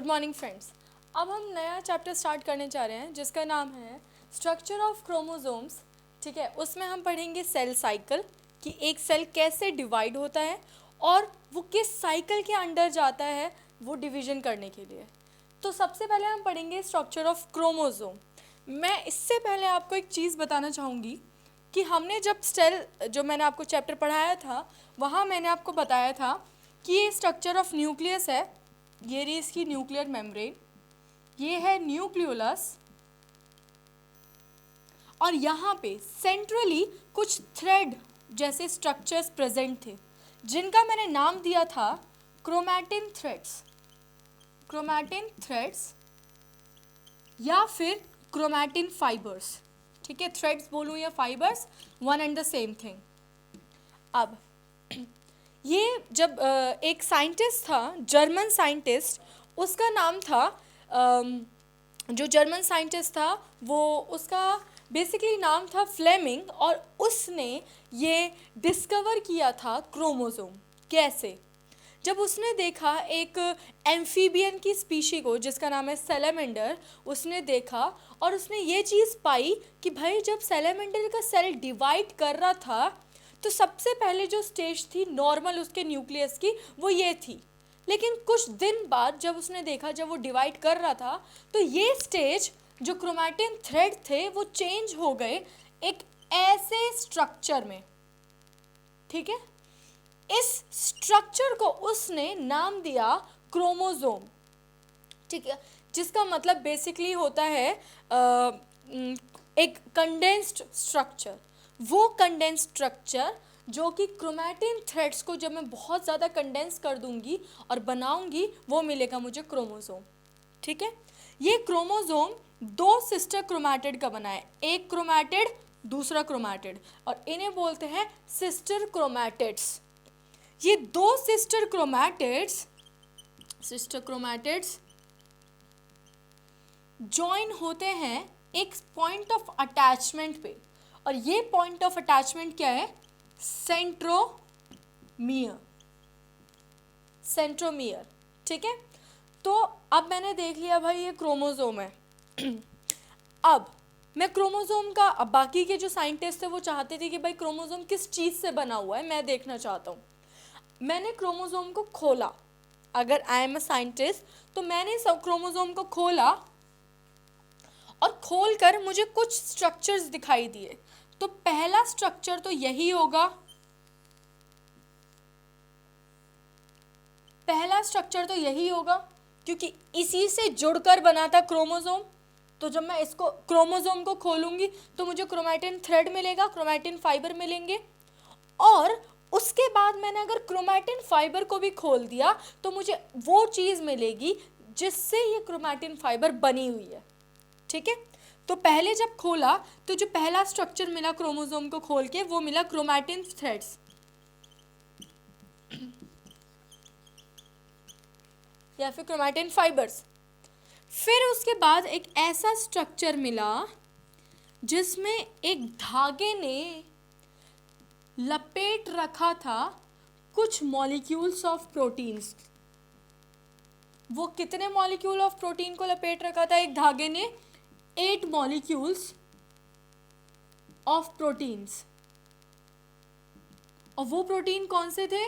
Good morning friends. अब हम नया चैप्टर स्टार्ट करने जा रहे हैं जिसका नाम है स्ट्रक्चर ऑफ क्रोमोसोम्स। ठीक है, उसमें हम पढ़ेंगे सेल साइकिल कि एक सेल कैसे डिवाइड होता है और वो किस साइकिल के अंडर जाता है वो डिवीजन करने के लिए। तो सबसे पहले हम पढ़ेंगे स्ट्रक्चर ऑफ क्रोमोसोम। मैं इससे पहले आपको एक चीज़ बताना चाहूँगी कि हमने जब सेल जो मैंने आपको चैप्टर पढ़ाया था वहाँ मैंने आपको बताया था कि ये स्ट्रक्चर ऑफ न्यूक्लियस है, ये रही इसकी न्यूक्लियर मेम्ब्रेन, ये है न्यूक्लियोलस और यहाँ पे सेंट्रली कुछ थ्रेड जैसे स्ट्रक्चर्स प्रेजेंट थे जिनका मैंने नाम दिया था क्रोमैटिन थ्रेड्स। क्रोमैटिन थ्रेड्स या फिर क्रोमैटिन फाइबर्स। ठीक है, थ्रेड्स बोलूँ या fibres, one and the same thing. अब ये जब एक साइंटिस्ट था, जर्मन साइंटिस्ट, उसका नाम था जो जर्मन साइंटिस्ट था वो उसका बेसिकली नाम था फ्लेमिंग और उसने ये डिस्कवर किया था क्रोमोसोम। कैसे? जब उसने देखा एक एम्फीबियन की स्पीशी को जिसका नाम है सैलेमेंडर, उसने देखा और उसने ये चीज़ पाई कि भाई जब सैलेमेंडर का सेल डिवाइड कर रहा था तो सबसे पहले जो स्टेज थी नॉर्मल उसके न्यूक्लियस की वो ये थी, लेकिन कुछ दिन बाद जब उसने देखा जब वो डिवाइड कर रहा था तो ये स्टेज जो क्रोमैटिन थ्रेड थे वो चेंज हो गए एक ऐसे स्ट्रक्चर में। ठीक है, इस स्ट्रक्चर को उसने नाम दिया क्रोमोसोम। ठीक है, जिसका मतलब बेसिकली होता है एक कंडेंस्ड स्ट्रक्चर। वो कंडेंस स्ट्रक्चर जो कि क्रोमैटिन थ्रेड्स को जब मैं बहुत ज़्यादा कंडेंस कर दूंगी और बनाऊंगी वो मिलेगा मुझे क्रोमोसोम। ठीक है, ये क्रोमोसोम दो सिस्टर क्रोमैटिड का बना है, एक क्रोमैटिड दूसरा क्रोमैटिड, और इन्हें बोलते हैं सिस्टर क्रोमैटिड्स। ये दो सिस्टर क्रोमैटिड्स जॉइन होते हैं एक पॉइंट ऑफ अटैचमेंट पे, और ये पॉइंट ऑफ अटैचमेंट क्या है? सेंट्रोमियर। ठीक है, तो अब मैंने देख लिया भाई ये क्रोमोसोम है। अब मैं क्रोमोसोम का, अब बाकी के जो साइंटिस्ट थे वो चाहते थे कि भाई क्रोमोसोम किस चीज़ से बना हुआ है मैं देखना चाहता हूँ। मैंने क्रोमोसोम को खोला, अगर आई एम अ साइंटिस्ट तो मैंने सब क्रोमोसोम को खोला और खोलकर मुझे कुछ स्ट्रक्चर्स दिखाई दिए। तो पहला स्ट्रक्चर तो यही होगा, क्योंकि इसी से जुड़कर बना था क्रोमोसोम। तो जब मैं इसको क्रोमोसोम को खोलूंगी तो मुझे क्रोमैटिन थ्रेड मिलेगा, क्रोमैटिन फाइबर मिलेंगे, और उसके बाद मैंने अगर क्रोमैटिन फाइबर को भी खोल दिया तो मुझे वो चीज़ मिलेगी जिससे ये क्रोमैटिन फाइबर बनी हुई है। ठीक है, तो पहले जब खोला तो जो पहला स्ट्रक्चर मिला क्रोमोसोम को खोल के वो मिला क्रोमैटिन थ्रेड्स या फिर क्रोमैटिन फाइबर्स। फिर उसके बाद एक ऐसा स्ट्रक्चर मिला जिसमें एक धागे ने लपेट रखा था कुछ मॉलिक्यूल्स ऑफ प्रोटीन्स। वो कितने मॉलिक्यूल ऑफ प्रोटीन को लपेट रखा था एक धागे ने? 8 मॉलिक्यूल्स ऑफ प्रोटीन्स। और वो प्रोटीन कौन से थे?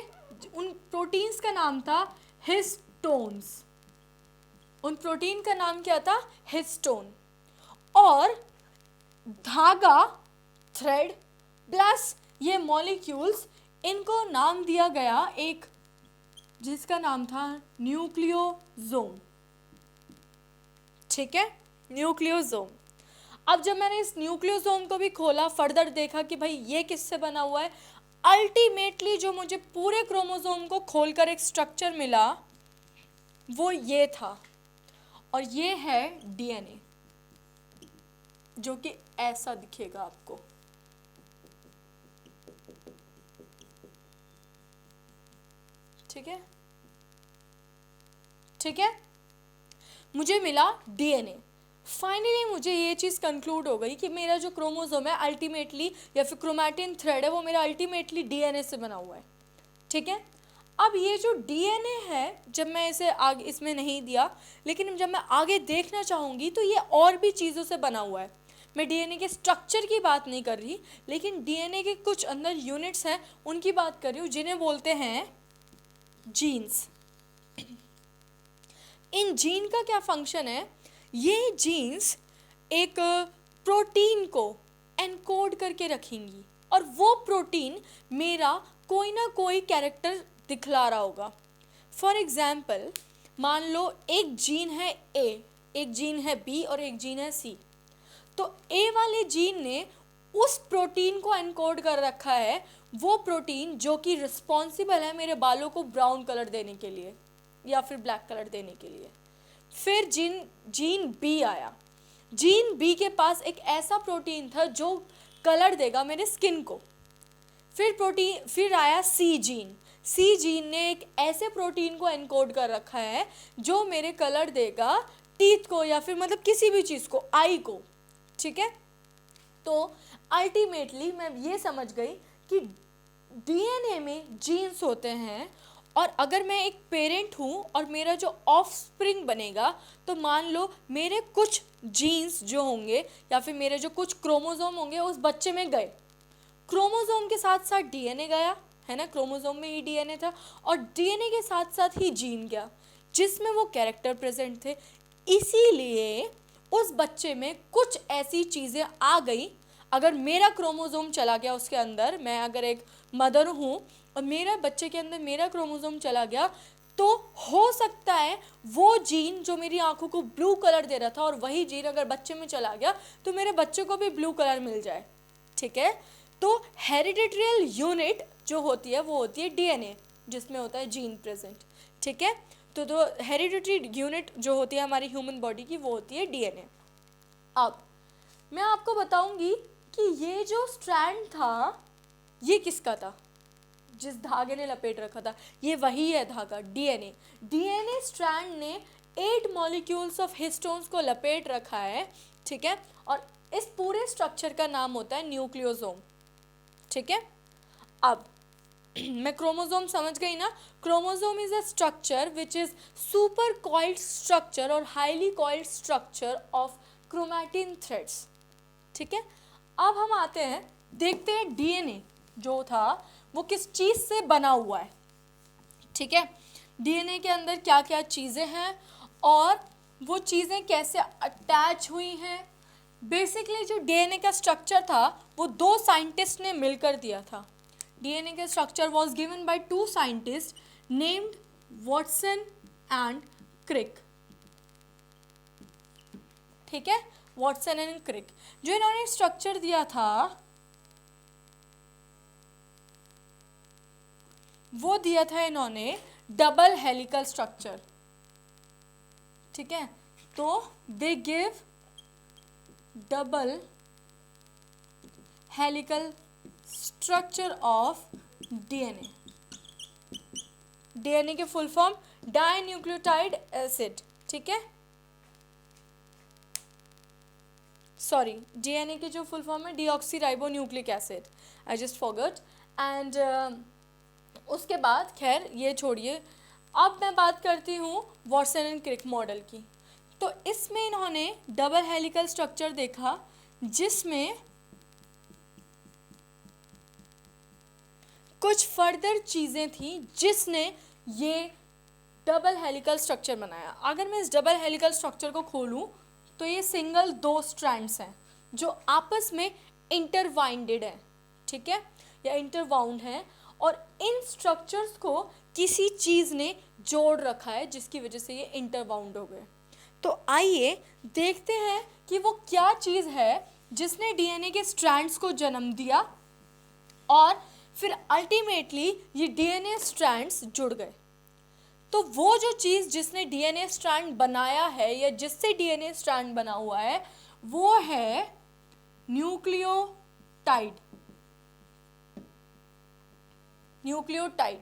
उन प्रोटीन्स का नाम था हिस्टोन्स। उन प्रोटीन का नाम क्या था? हिस्टोन। और धागा, थ्रेड प्लस ये मॉलिक्यूल्स, इनको नाम दिया गया एक जिसका नाम था न्यूक्लियोसोम। ठीक है, न्यूक्लियोसोम। अब जब मैंने इस न्यूक्लियोसोम को भी खोला, फर्दर देखा कि भाई ये किससे बना हुआ है, अल्टीमेटली जो मुझे पूरे क्रोमोसोम को खोलकर एक स्ट्रक्चर मिला वो ये था, और ये है डीएनए, जो कि ऐसा दिखेगा आपको। ठीक है, मुझे मिला डीएनए। फाइनली मुझे ये चीज़ कंक्लूड हो गई कि मेरा जो क्रोमोसोम है अल्टीमेटली, या फिर क्रोमैटिन थ्रेड है, वो मेरा अल्टीमेटली डीएनए से बना हुआ है। ठीक है, अब ये जो डीएनए है, जब मैं इसे आगे इसमें नहीं दिया, लेकिन जब मैं आगे देखना चाहूँगी तो ये और भी चीज़ों से बना हुआ है। मैं डीएनए के स्ट्रक्चर की बात नहीं कर रही, लेकिन डीएनए के कुछ अंदर यूनिट्स हैं उनकी बात कर रही हूँ, जिन्हें बोलते हैं जीन्स। इन जीन का क्या फंक्शन है? ये जीन्स एक प्रोटीन को एनकोड करके रखेंगी और वो प्रोटीन मेरा कोई ना कोई कैरेक्टर दिखला रहा होगा। फॉर एग्जाम्पल, मान लो एक जीन है ए, एक जीन है बी और एक जीन है सी। तो ए वाले जीन ने उस प्रोटीन को एनकोड कर रखा है, वो प्रोटीन जो कि रिस्पॉन्सिबल है मेरे बालों को ब्राउन कलर देने के लिए या फिर ब्लैक कलर देने के लिए। फिर जीन बी आया। जीन बी के पास एक ऐसा प्रोटीन था जो कलर देगा मेरे स्किन को। फिर आया सी जीन। सी जीन ने एक ऐसे प्रोटीन को एनकोड कर रखा है जो मेरे कलर देगा टीथ को या फिर मतलब किसी भी चीज़ को, आई को। ठीक है, तो अल्टीमेटली मैं ये समझ गई कि डीएनए में जीन्स होते हैं, और अगर मैं एक पेरेंट हूँ और मेरा जो ऑफस्प्रिंग बनेगा, तो मान लो मेरे कुछ जीन्स जो होंगे या फिर मेरे जो कुछ क्रोमोसोम होंगे उस बच्चे में गए। क्रोमोसोम के साथ साथ डीएनए गया, है ना, क्रोमोसोम में ही डीएनए था, और डीएनए के साथ साथ ही जीन गया जिसमें वो कैरेक्टर प्रेजेंट थे। इसीलिए उस बच्चे में कुछ ऐसी चीज़ें आ गई। अगर मेरा क्रोमोसोम चला गया उसके अंदर, मैं अगर एक मदर हूँ और मेरा बच्चे के अंदर मेरा क्रोमोसोम चला गया, तो हो सकता है वो जीन जो मेरी आंखों को ब्लू कलर दे रहा था और वही जीन अगर बच्चे में चला गया तो मेरे बच्चे को भी ब्लू कलर मिल जाए। ठीक है, तो हेरिडिटरियल यूनिट जो होती है वो होती है डीएनए, जिसमें होता है जीन प्रेजेंट। ठीक है, तो हेरिडिटरी यूनिट जो होती है हमारी ह्यूमन बॉडी की वो होती है डीएनए। अब मैं आपको बताऊंगी कि ये जो स्ट्रैंड था ये किसका था, जिस धागे ने लपेट रखा था, ये वही है धागा, डीएनए। डीएनए स्ट्रैंड ने 8 मॉलिक्यूल्स ऑफ हिस्टोन्स को लपेट रखा है। ठीक है, और इस पूरे स्ट्रक्चर का नाम होता है न्यूक्लियोसोम। ठीक है, अब मैं क्रोमोसोम समझ गई ना। Chromosome is a structure which is super coiled structure और highly coiled structure of chromatin threads. ठीक है, अब हम आते हैं, देखते हैं डीएनए जो था वो किस चीज़ से बना हुआ है। ठीक है, डीएनए के अंदर क्या क्या चीज़ें हैं और वो चीज़ें कैसे अटैच हुई हैं। बेसिकली जो डीएनए का स्ट्रक्चर था वो 2 साइंटिस्ट ने मिलकर दिया था। डीएनए का structure was given by 2 scientist named Watson and Crick. ठीक है, वॉटसन एंड क्रिक, जो इन्होंने स्ट्रक्चर दिया था वो दिया था इन्होंने डबल हेलिकल स्ट्रक्चर। ठीक है, तो they give double helical structure of DNA. DNA के फुल फॉर्म डाइन्यूक्लियोटाइड एसिड। ठीक है, सॉरी, डीएनए की जो फुल फॉर्म है deoxyribonucleic acid, I just forgot. And उसके बाद खैर ये छोड़िए, अब मैं बात करती हूँ वॉटसन एंड क्रिक मॉडल की। तो इसमें इन्होंने डबल हेलिकल स्ट्रक्चर देखा जिसमें कुछ फर्दर चीज़ें थी जिसने ये डबल हेलिकल स्ट्रक्चर बनाया। अगर मैं इस डबल हेलिकल स्ट्रक्चर को खोलूँ तो ये सिंगल 2 स्ट्रैंड्स हैं जो आपस में इंटरवाइंडेड हैं। ठीक है, या इंटरवाउंड हैं, और इन स्ट्रक्चर्स को किसी चीज़ ने जोड़ रखा है जिसकी वजह से ये इंटरवाउंड हो गए। तो आइए देखते हैं कि वो क्या चीज़ है जिसने डीएनए के स्ट्रैंड्स को जन्म दिया और फिर अल्टीमेटली ये डीएनए स्ट्रैंड्स जुड़ गए। तो वो जो चीज़ जिसने डीएनए स्ट्रैंड बनाया है या जिससे डीएनए स्ट्रैंड बना हुआ है वो है न्यूक्लियोटाइड। न्यूक्लियोटाइड,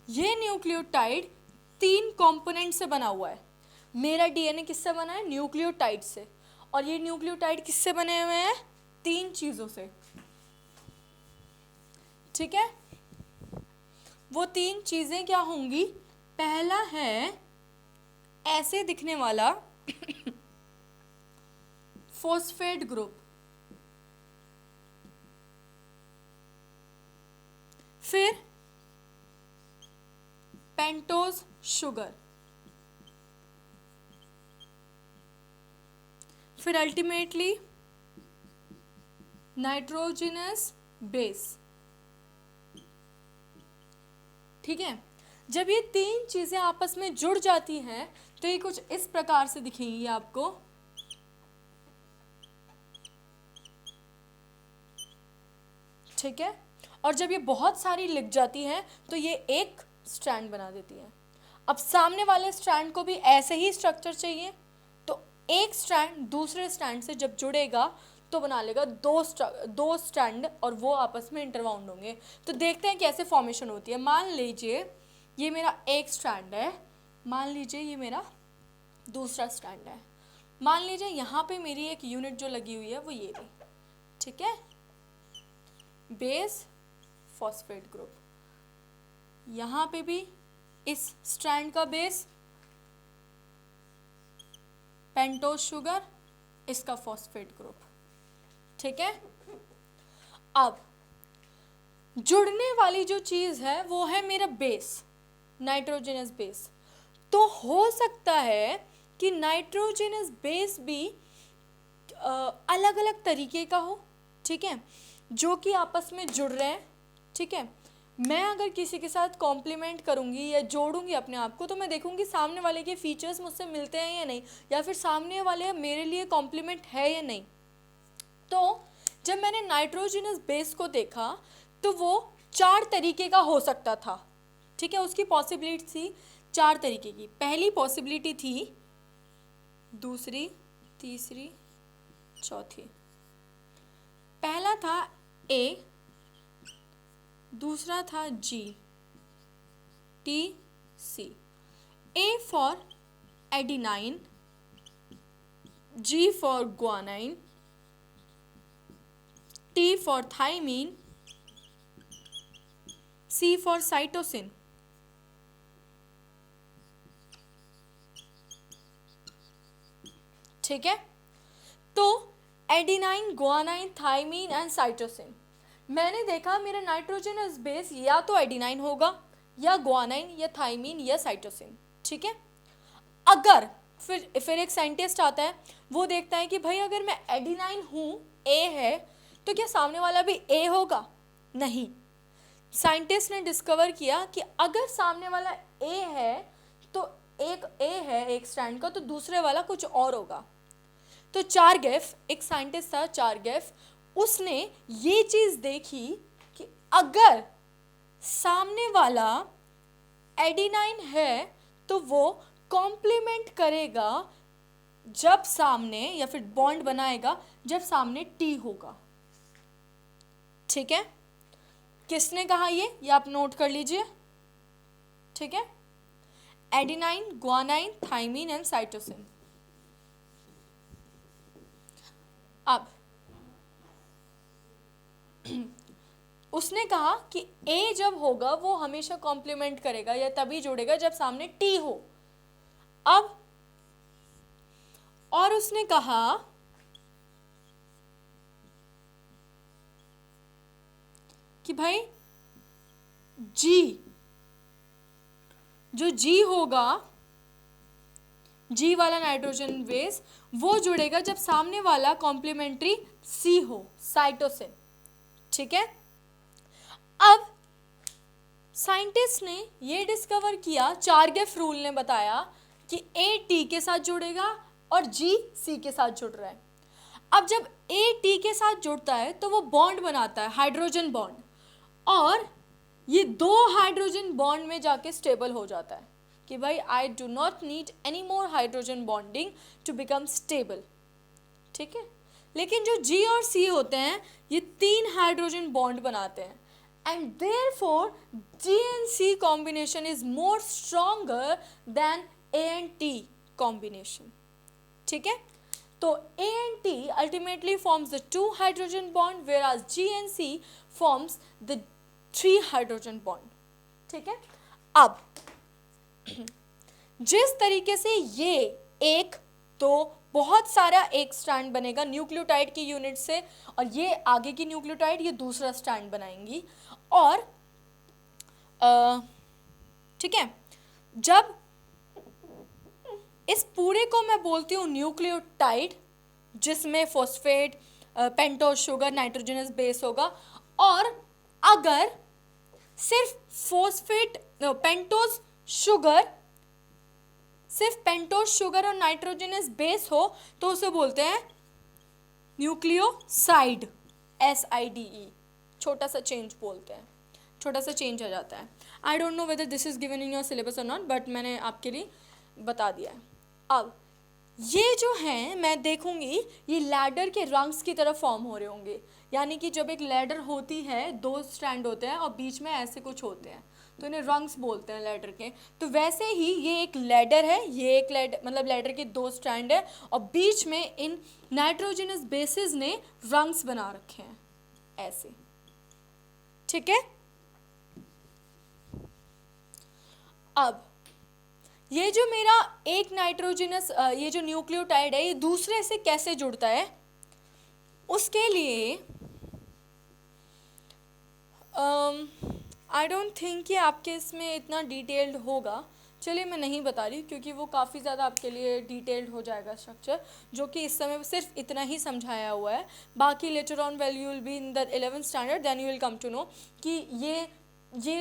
ये न्यूक्लियोटाइड 3 कंपोनेंट से बना हुआ है। मेरा डीएनए किससे बना है? न्यूक्लियोटाइड से। और ये न्यूक्लियोटाइड किससे बने हुए हैं? 3 चीज़ों से। ठीक है, वो 3 चीज़ें क्या होंगी? पहला है ऐसे दिखने वाला फॉस्फेट ग्रुप, फिर पेंटोज शुगर, फिर अल्टीमेटली नाइट्रोजनस बेस। ठीक है, जब ये 3 चीजें आपस में जुड़ जाती हैं तो ये कुछ इस प्रकार से दिखेंगी आपको। ठीक है, और जब ये बहुत सारी लिख जाती हैं तो ये एक स्ट्रैंड बना देती है। अब सामने वाले स्ट्रैंड को भी ऐसे ही स्ट्रक्चर चाहिए, तो एक स्ट्रैंड दूसरे स्ट्रैंड से जब जुड़ेगा तो बना लेगा दो स्ट्रैंड, और वो आपस में इंटरवाउंड होंगे। तो देखते हैं कैसे फॉर्मेशन होती है। मान लीजिए ये मेरा एक स्ट्रैंड है, मान लीजिए ये मेरा दूसरा स्ट्रैंड है, मान लीजिए यहाँ पे मेरी एक यूनिट जो लगी हुई है वो ये भी। ठीक है, बेस फॉस्फेट ग्रुप, यहाँ पे भी इस स्ट्रैंड का बेस पेंटोज शुगर, इसका फॉस्फेट ग्रुप। ठीक है, अब जुड़ने वाली जो चीज़ है वो है मेरा बेस, नाइट्रोजनस बेस। तो हो सकता है कि नाइट्रोजनस बेस भी अलग अलग तरीके का हो। ठीक है, जो कि आपस में जुड़ रहे हैं। ठीक है, मैं अगर किसी के साथ कॉम्प्लीमेंट करूँगी या जोड़ूंगी अपने आप को, तो मैं देखूँगी सामने वाले के फीचर्स मुझसे मिलते हैं या नहीं, या फिर सामने वाले मेरे लिए कॉम्प्लीमेंट है या नहीं। तो जब मैंने नाइट्रोजनस बेस को देखा तो वो 4 तरीके का हो सकता था। ठीक है, उसकी पॉसिबिलिटी थी 4 तरीके की। पहली पॉसिबिलिटी थी, दूसरी, तीसरी, चौथी। पहला था ए, दूसरा था G, T, C. A for adenine, G for guanine, T for thymine, C for cytosine. ठीक है, तो adenine, guanine, thymine and cytosine. मैंने देखा मेरा नाइट्रोजनस बेस या तो एडिनाइन होगा, या ग्वानाइन, या थाइमीन, या साइटोसिन। ठीक है, अगर फिर एक साइंटिस्ट आता है, वो देखता है कि भाई अगर मैं एडिनाइन हूँ, ए है, तो क्या सामने वाला भी ए होगा? नहीं। साइंटिस्ट ने डिस्कवर किया कि अगर सामने वाला ए है तो एक ए है एक स्ट्रैंड का, तो दूसरे वाला कुछ और होगा। तो चारगेफ, एक साइंटिस्ट था चारगेफ, उसने ये चीज़ देखी कि अगर सामने वाला एडिनाइन है तो वो कॉम्प्लीमेंट करेगा जब सामने, या फिर बॉन्ड बनाएगा जब सामने टी होगा। ठीक है, किसने कहा ये आप नोट कर लीजिए। ठीक है, adenine, guanine, thymine and cytosine. अब उसने कहा कि ए जब होगा वो हमेशा कॉम्प्लीमेंट करेगा या तभी जोड़ेगा जब सामने टी हो। अब और उसने कहा कि भाई जी, जो जी होगा, जी वाला नाइट्रोजन बेस, वो जुड़ेगा जब सामने वाला कॉम्प्लीमेंट्री सी हो, साइटोसिन। ठीक है, अब साइंटिस्ट ने ये डिस्कवर किया, चारगेफ रूल ने बताया कि ए टी के साथ जुड़ेगा और जी सी के साथ जुड़ रहा है। अब जब ए टी के साथ जुड़ता है तो वो बॉन्ड बनाता है, हाइड्रोजन बॉन्ड, और ये 2 हाइड्रोजन बॉन्ड में जाके स्टेबल हो जाता है कि भाई I do not need any more hydrogen bonding to become stable. ठीक है, लेकिन जो जी और सी होते हैं ये 3 हाइड्रोजन बॉन्ड बनाते हैं, and therefore G and C combination is more stronger than A and T combination. ठीक है, तो A and T ultimately forms the 2 hydrogen bond, whereas G and C forms the 3 hydrogen bond. ठीक है। अब जिस तरीके से ये एक तो बहुत सारा एक स्ट्रैंड बनेगा न्यूक्लियोटाइड की यूनिट से, और ये आगे की न्यूक्लियोटाइड ये दूसरा स्ट्रैंड बनाएंगी, और ठीक है, जब इस पूरे को मैं बोलती हूँ न्यूक्लियोटाइड, जिसमें phosphate, pentose sugar, nitrogenous base होगा, और अगर सिर्फ फॉस्फेट पेंटोज शुगर सिर्फ पेंटोज शुगर और नाइट्रोजनस बेस हो तो उसे बोलते हैं न्यूक्लियोसाइड, SIDE, छोटा सा चेंज बोलते हैं, छोटा सा चेंज आ जाता है। I don't know whether this is given in your syllabus और नॉट, बट मैंने आपके लिए बता दिया है। अब ये जो हैं मैं देखूंगी ये लैडर के रंग्स की तरफ फॉर्म हो रहे होंगे, यानी कि जब एक लैडर होती है, 2 स्ट्रैंड होते हैं और बीच में ऐसे कुछ होते हैं, तो इन्हें रंग्स बोलते हैं लैडर के। तो वैसे ही ये एक लैडर है, ये एक लैडर मतलब लैडर के 2 स्ट्रैंड है, और बीच में इन नाइट्रोजनस बेसिस ने रंग्स बना रखे हैं ऐसे, ठीक है। अब ये जो मेरा एक नाइट्रोजनस ये जो न्यूक्लियोटाइड है ये दूसरे से कैसे जुड़ता है, उसके लिए आई डोंट थिंक कि आपके इसमें इतना डिटेल्ड होगा, चलिए मैं नहीं बता रही क्योंकि वो काफ़ी ज़्यादा आपके लिए डिटेल्ड हो जाएगा स्ट्रक्चर, जो कि इस समय सिर्फ इतना ही समझाया हुआ है। बाकी later on well you will be in the 11th standard, then you will come to know कि ये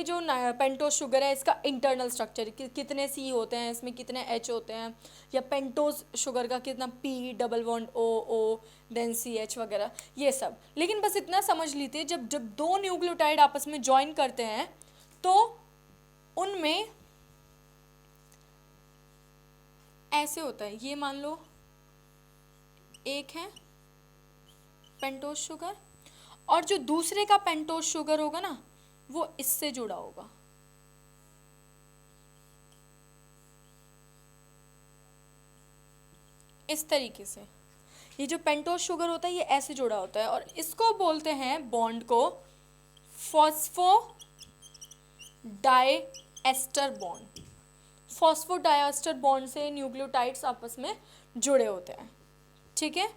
जो पेंटोज शुगर है इसका इंटरनल स्ट्रक्चर कितने C होते हैं, इसमें कितने H होते हैं, या पेंटोज शुगर का कितना P double bond O then CH वगैरह, ये सब। लेकिन बस इतना समझ लीजिए जब 2 न्यूक्लियोटाइड आपस में ज्वाइन करते हैं तो उनमें ऐसे होता है, ये मान लो एक है पेंटोज शुगर, और जो दूसरे का पेंटोज शुगर होगा ना वो इससे जुड़ा होगा, इस तरीके से। ये जो पेंटोज शुगर होता है ये ऐसे जुड़ा होता है, और इसको बोलते हैं बॉन्ड को फॉस्फोडाइएस्टर बॉन्ड। फॉस्फोडाइएस्टर बॉन्ड से न्यूक्लियोटाइड्स आपस में जुड़े होते हैं, ठीक है।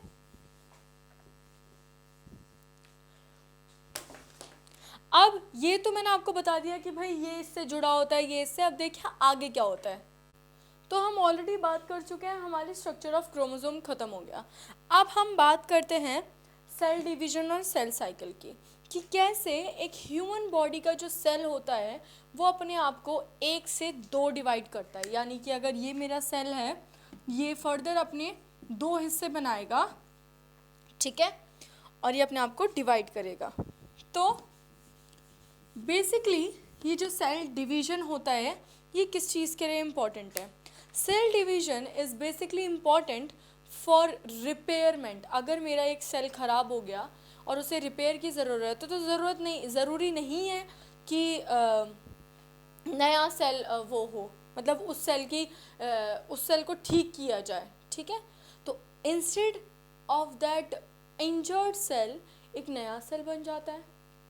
अब ये तो मैंने आपको बता दिया कि भाई ये इससे जुड़ा होता है, ये इससे। अब देखिए आगे क्या होता है। तो हम ऑलरेडी बात कर चुके हैं, हमारी स्ट्रक्चर ऑफ क्रोमोसोम खत्म हो गया। अब हम बात करते हैं सेल डिवीजन और सेल साइकिल की, कि कैसे एक ह्यूमन बॉडी का जो सेल होता है वो अपने आप को 1 से 2 डिवाइड करता है। यानी कि अगर ये मेरा सेल है, ये फर्दर अपने 2 हिस्से बनाएगा, ठीक है, और ये अपने आप को डिवाइड करेगा। तो बेसिकली ये जो सेल डिवीजन होता है ये किस चीज़ के लिए इम्पॉर्टेंट है? Cell division is basically important for repairment. अगर मेरा एक सेल ख़राब हो गया और उसे रिपेयर की ज़रूरत है तो ज़रूरी नहीं है कि नया सेल वो हो, मतलब उस सेल को ठीक किया जाए, ठीक है। तो instead of that injured cell एक नया सेल बन जाता है,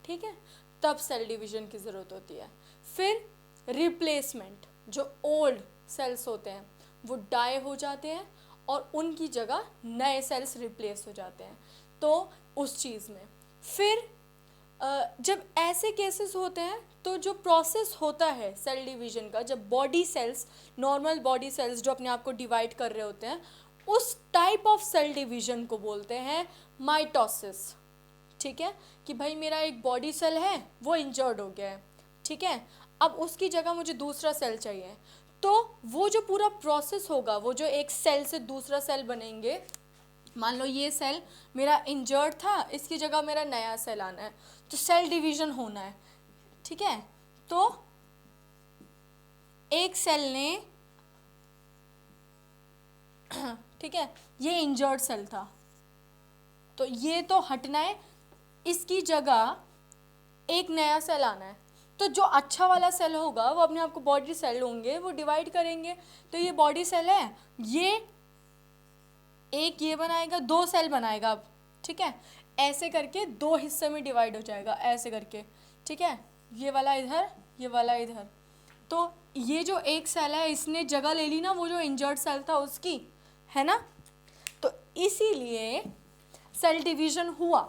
ठीक है, तब सेल डिवीजन की ज़रूरत होती है। फिर रिप्लेसमेंट, जो ओल्ड सेल्स होते हैं वो डाई हो जाते हैं और उनकी जगह नए सेल्स रिप्लेस हो जाते हैं, तो उस चीज़ में। फिर जब ऐसे केसेस होते हैं तो जो प्रोसेस होता है सेल डिवीजन का, जब body cells, normal body cells जो अपने आप को डिवाइड कर रहे होते हैं, उस टाइप ऑफ सेल डिवीजन को बोलते हैं माइटोसिस, ठीक है। कि भाई मेरा एक बॉडी सेल है वो इंजर्ड हो गया है, ठीक है, अब उसकी जगह मुझे दूसरा सेल चाहिए, तो वो जो पूरा प्रोसेस होगा, वो जो एक सेल से दूसरा सेल बनेंगे, मान लो ये सेल मेरा इंजर्ड था, इसकी जगह मेरा नया सेल आना है, तो सेल डिवीजन होना है, ठीक है। तो एक सेल ने ठीक है, ये इंजर्ड सेल था तो ये तो हटना है, इसकी जगह एक नया सेल आना है। तो जो अच्छा वाला सेल होगा वो अपने आप को बॉडी सेल होंगे, वो डिवाइड करेंगे, तो ये बॉडी सेल है, ये एक ये बनाएगा, 2 सेल बनाएगा अब, ठीक है, ऐसे करके 2 हिस्से में डिवाइड हो जाएगा, ऐसे करके, ठीक है, ये वाला इधर, ये वाला इधर, तो ये जो एक सेल है इसने जगह ले ली ना वो जो इंजर्ड सेल था उसकी, है ना, तो इसीलिए सेल डिवीजन हुआ।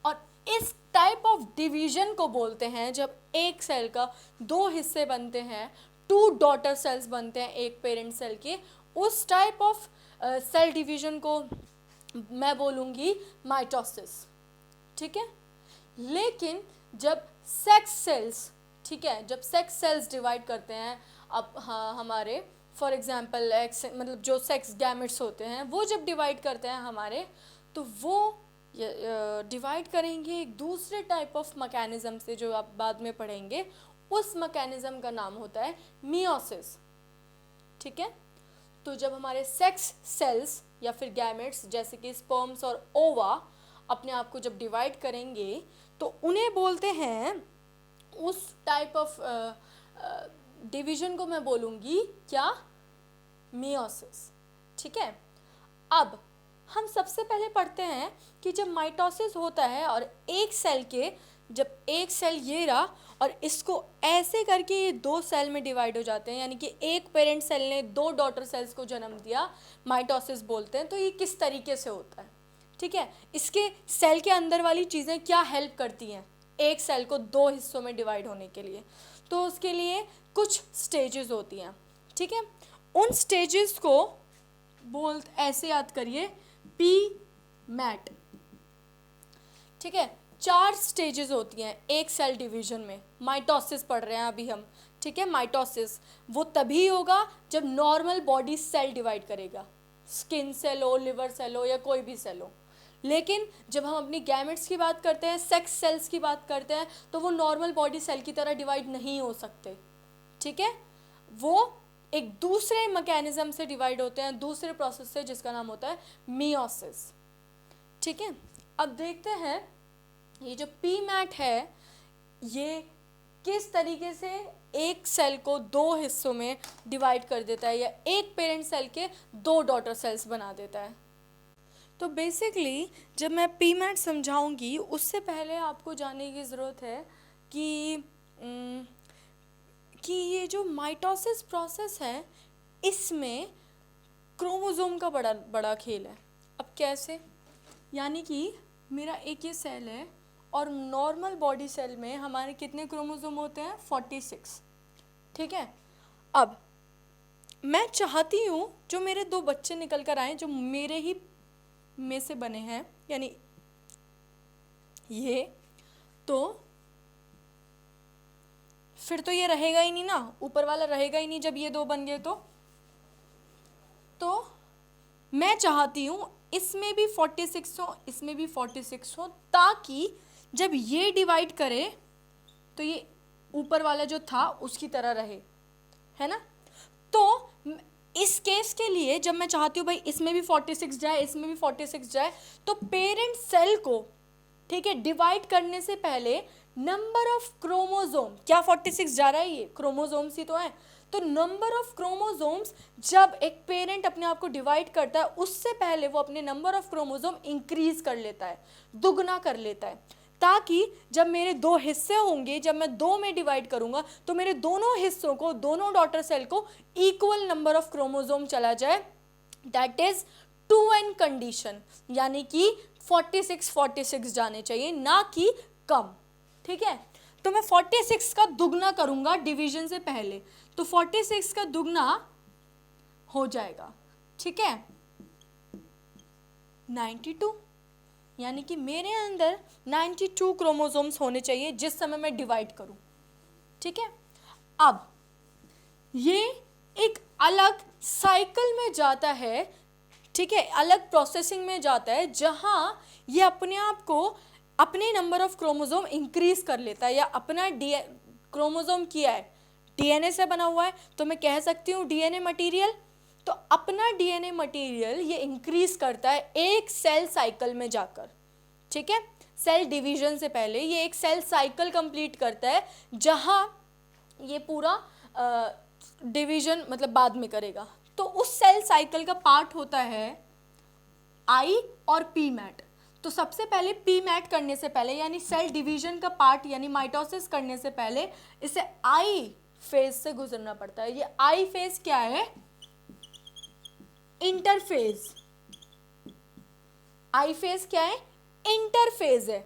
और इस टाइप ऑफ डिवीजन को बोलते हैं जब एक सेल का दो हिस्से बनते हैं, टू डॉटर सेल्स बनते हैं एक पेरेंट सेल के, उस टाइप ऑफ सेल डिवीजन को मैं बोलूँगी माइटोसिस, ठीक है। लेकिन जब सेक्स सेल्स, ठीक है, जब सेक्स सेल्स डिवाइड करते हैं, अब हाँ हमारे फॉर एग्जांपल एक्स मतलब जो सेक्स गैमेट्स होते हैं वो जब डिवाइड करते हैं हमारे, तो वो डिवाइड करेंगे एक दूसरे टाइप ऑफ मैकेनिज्म से जो आप बाद में पढ़ेंगे। उस मैकेनिज्म का नाम होता है मियोसिस, ठीक है। तो जब हमारे सेक्स सेल्स या फिर गैमेट्स जैसे कि स्पर्म्स और ओवा अपने आप को जब डिवाइड करेंगे तो उन्हें बोलते हैं, उस टाइप ऑफ डिवीजन को मैं बोलूँगी क्या, मियोसिस, ठीक है। अब हम सबसे पहले पढ़ते हैं कि जब माइटोसिस होता है और एक सेल के, जब एक सेल ये रहा और इसको ऐसे करके ये दो सेल में डिवाइड हो जाते हैं, यानी कि एक पेरेंट सेल ने दो डॉटर सेल्स को जन्म दिया, माइटोसिस बोलते हैं। तो ये किस तरीके से होता है, ठीक है, इसके सेल के अंदर वाली चीज़ें क्या हेल्प करती हैं एक सेल को दो हिस्सों में डिवाइड होने के लिए, तो उसके लिए कुछ स्टेजेस होती हैं, ठीक है। उन स्टेजेस को ऐसे याद करिए, पी मैट, ठीक है। 4 स्टेजेस होती हैं एक सेल डिवीजन में, माइटोसिस पढ़ रहे हैं अभी हम, ठीक है। माइटोसिस वो तभी होगा जब नॉर्मल बॉडी सेल डिवाइड करेगा, स्किन सेल हो, लिवर सेल हो या कोई भी सेल हो। लेकिन जब हम अपनी गैमेट्स की बात करते हैं, सेक्स सेल्स की बात करते हैं, तो वो नॉर्मल बॉडी सेल की तरह डिवाइड नहीं हो सकते, ठीक है। वो एक दूसरे मैकेनिज्म से डिवाइड होते हैं, दूसरे प्रोसेस से, जिसका नाम होता है मियोसिस, ठीक है। अब देखते हैं ये जो पी मैट है ये किस तरीके से एक सेल को दो हिस्सों में डिवाइड कर देता है या एक पेरेंट सेल के दो डॉटर सेल्स बना देता है। तो बेसिकली जब मैं पी मैट समझाऊंगी उससे पहले आपको जानने की ज़रूरत है कि ये जो माइटोसिस प्रोसेस है इसमें क्रोमोसोम का बड़ा खेल है। अब कैसे, यानी कि मेरा एक ये सेल है और नॉर्मल बॉडी सेल में हमारे कितने क्रोमोसोम होते हैं, 46, ठीक है। अब मैं चाहती हूँ जो मेरे दो बच्चे निकल कर आए जो मेरे ही में से बने हैं, यानी ये, तो फिर तो ये रहेगा ही नहीं ना, ऊपर वाला रहेगा ही नहीं जब ये दो बन गए। तो मैं चाहती हूँ इसमें भी 46 हो, इसमें भी 46 हो, ताकि जब ये डिवाइड करे तो ये ऊपर वाला जो था उसकी तरह रहे, है ना। तो इस केस के लिए जब मैं चाहती हूँ भाई इसमें भी 46 जाए, इसमें भी 46 जाए, तो पेरेंट सेल को, ठीक है, डिवाइड करने से पहले नंबर ऑफ क्रोमोसोम, क्या 46 जा रहा है, ये क्रोमोसोम्स ही तो है, तो नंबर ऑफ क्रोमोसोम्स जब एक पेरेंट अपने आप को डिवाइड करता है उससे पहले वो अपने नंबर ऑफ क्रोमोसोम इंक्रीज कर लेता है, दुगना कर लेता है, ताकि जब मेरे दो हिस्से होंगे, जब मैं दो में डिवाइड करूंगा तो मेरे दोनों हिस्सों को, दोनों डॉटर सेल को इक्वल नंबर ऑफ क्रोमोसोम चला जाए, दैट इज 2n कंडीशन, यानी कि 46 जाने चाहिए, ना कि कम, ठीक है। तो मैं 46 का दुगना करूंगा डिवीजन से पहले, तो 46 का दुगना हो जाएगा, ठीक है, 92, यानी कि मेरे अंदर 92 क्रोमोसोम्स होने चाहिए जिस समय मैं डिवाइड करूं, ठीक है। अब ये एक अलग साइकिल में जाता है, ठीक है, अलग प्रोसेसिंग में जाता है, जहां ये अपने आप को, अपने नंबर ऑफ क्रोमोसोम इंक्रीज कर लेता है, या अपना क्रोमोसोम किया है, डीएनए से बना हुआ है, तो मैं कह सकती हूँ डीएनए मटेरियल, तो अपना डीएनए मटेरियल ये इंक्रीज करता है एक सेल साइकिल में जाकर, ठीक है। सेल डिवीजन से पहले ये एक सेल साइकिल कंप्लीट करता है, जहां ये पूरा डिवीजन मतलब बाद में करेगा। तो उस सेल साइकिल का पार्ट होता है आई और पी मैट। तो सबसे पहले पी मैट करने से पहले यानी सेल डिवीजन का पार्ट यानी माइटोसिस करने से पहले इसे आई फेज से गुजरना पड़ता है। ये आई फेज क्या है? इंटरफेज। आई फेज क्या है? इंटरफेज है।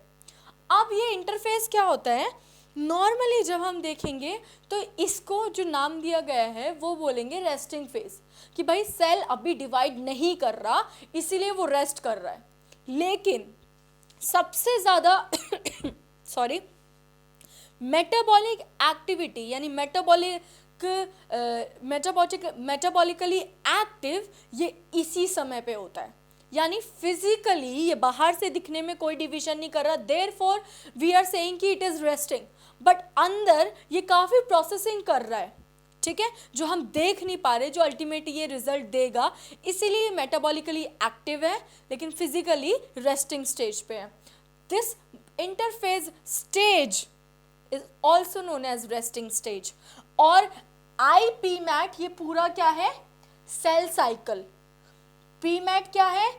अब ये इंटरफेज क्या होता है? नॉर्मली जब हम देखेंगे तो इसको जो नाम दिया गया है वो बोलेंगे रेस्टिंग फेज, कि भाई सेल अभी डिवाइड नहीं कर रहा इसीलिए वो रेस्ट कर रहा है। लेकिन सबसे ज़्यादा सॉरी मेटाबॉलिक एक्टिविटी यानी मेटाबॉलिकली एक्टिव ये इसी समय पे होता है। यानी फिजिकली ये बाहर से दिखने में कोई डिवीजन नहीं कर रहा, देयरफॉर वी आर सेइंग कि इट इज रेस्टिंग, बट अंदर ये काफ़ी प्रोसेसिंग कर रहा है, ठीक है, जो हम देख नहीं पा रहे, जो अल्टीमेट ये रिजल्ट देगा। इसीलिए मेटाबॉलिकली एक्टिव है लेकिन फिजिकली रेस्टिंग स्टेज पे है। This interphase stage is also known as resting stage. और IPMAT ये पूरा क्या है? Cell cycle. PMAT क्या है?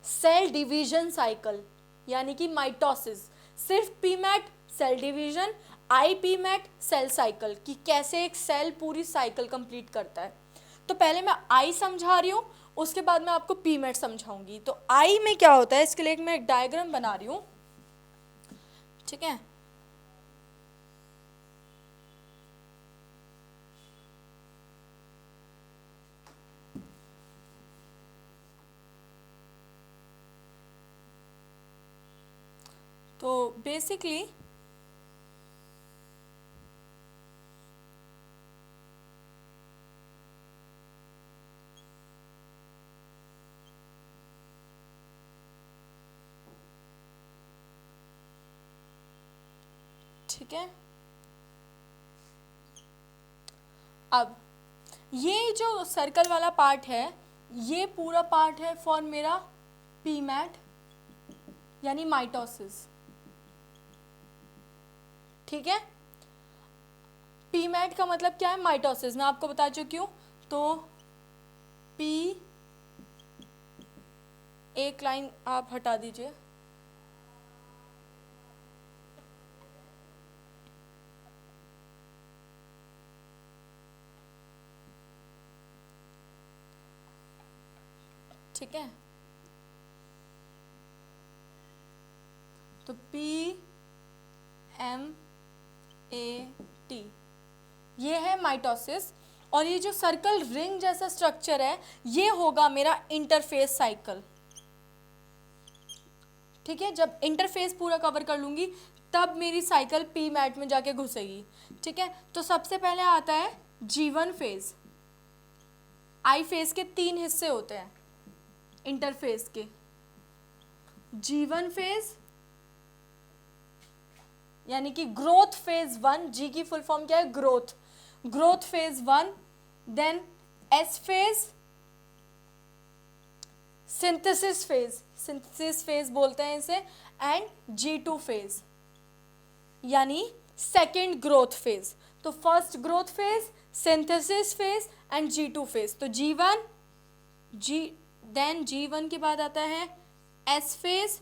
सेल डिवीजन साइकिल यानी कि माइटोसिस। सिर्फ PMAT cell division, IPMAT cell cycle, कि कैसे एक सेल पूरी साइकिल कंप्लीट करता है। तो पहले मैं आई समझा रही हूँ, उसके बाद मैं आपको PMAT समझाऊंगी। तो आई में क्या होता है इसके लिए मैं एक डायग्राम बना रही हूँ, ठीक है। तो बेसिकली ठीक है, अब ये जो सर्कल वाला पार्ट है ये पूरा पार्ट है फॉर मेरा PMAT यानी माइटोसिस, ठीक है। PMAT का मतलब क्या है? माइटोसिस। मैं आपको बता चुकी हूँ। तो P, एक लाइन आप हटा दीजिए, ठीक है। तो PMAT ये है माइटोसिस। और ये जो सर्कल रिंग जैसा स्ट्रक्चर है ये होगा मेरा इंटरफेस साइकिल, ठीक है। जब इंटरफेस पूरा कवर कर लूँगी तब मेरी साइकिल PMAT में जाके घुसेगी, ठीक है। तो सबसे पहले आता है G1 फेज। आई फेज के 3 हिस्से होते हैं इंटरफेस के। G1 फेज यानी कि ग्रोथ फेज 1, जी की फुल फॉर्म क्या है? Growth phase 1, then S phase, synthesis phase बोलते हैं इसे, एंड G2 फेज यानी सेकेंड ग्रोथ फेज। तो first growth phase, synthesis phase and G2 phase. तो G1 देन G1 के बाद आता है S फेज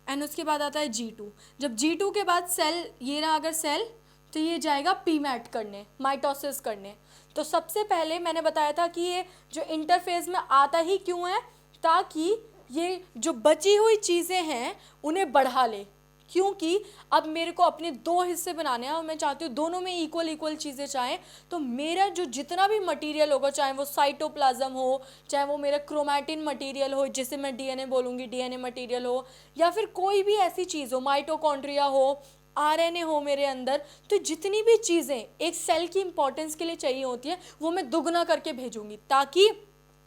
एंड उसके बाद आता है G2। जब G2 के बाद सेल, ये रहा अगर सेल, तो ये जाएगा PMAT करने, माइटोसिस करने। तो सबसे पहले मैंने बताया था कि ये जो इंटरफेज में आता ही क्यों है? ताकि ये जो बची हुई चीज़ें हैं उन्हें बढ़ा ले, क्योंकि अब मेरे को अपने 2 हिस्से बनाने हैं और मैं चाहती हूँ दोनों में इक्वल चीज़ें चाहें। तो मेरा जो जितना भी मटेरियल होगा, चाहे वो साइटोप्लाज्म हो, चाहे वो मेरा क्रोमैटिन मटेरियल हो जिसे मैं DNA बोलूँगी, DNA मटेरियल हो, या फिर कोई भी ऐसी चीज़ हो, माइटोकॉन्ड्रिया हो, RNA हो मेरे अंदर, तो जितनी भी चीज़ें एक सेल की इंपॉर्टेंस के लिए चाहिए होती है वो मैं दुगना करके भेजूँगी ताकि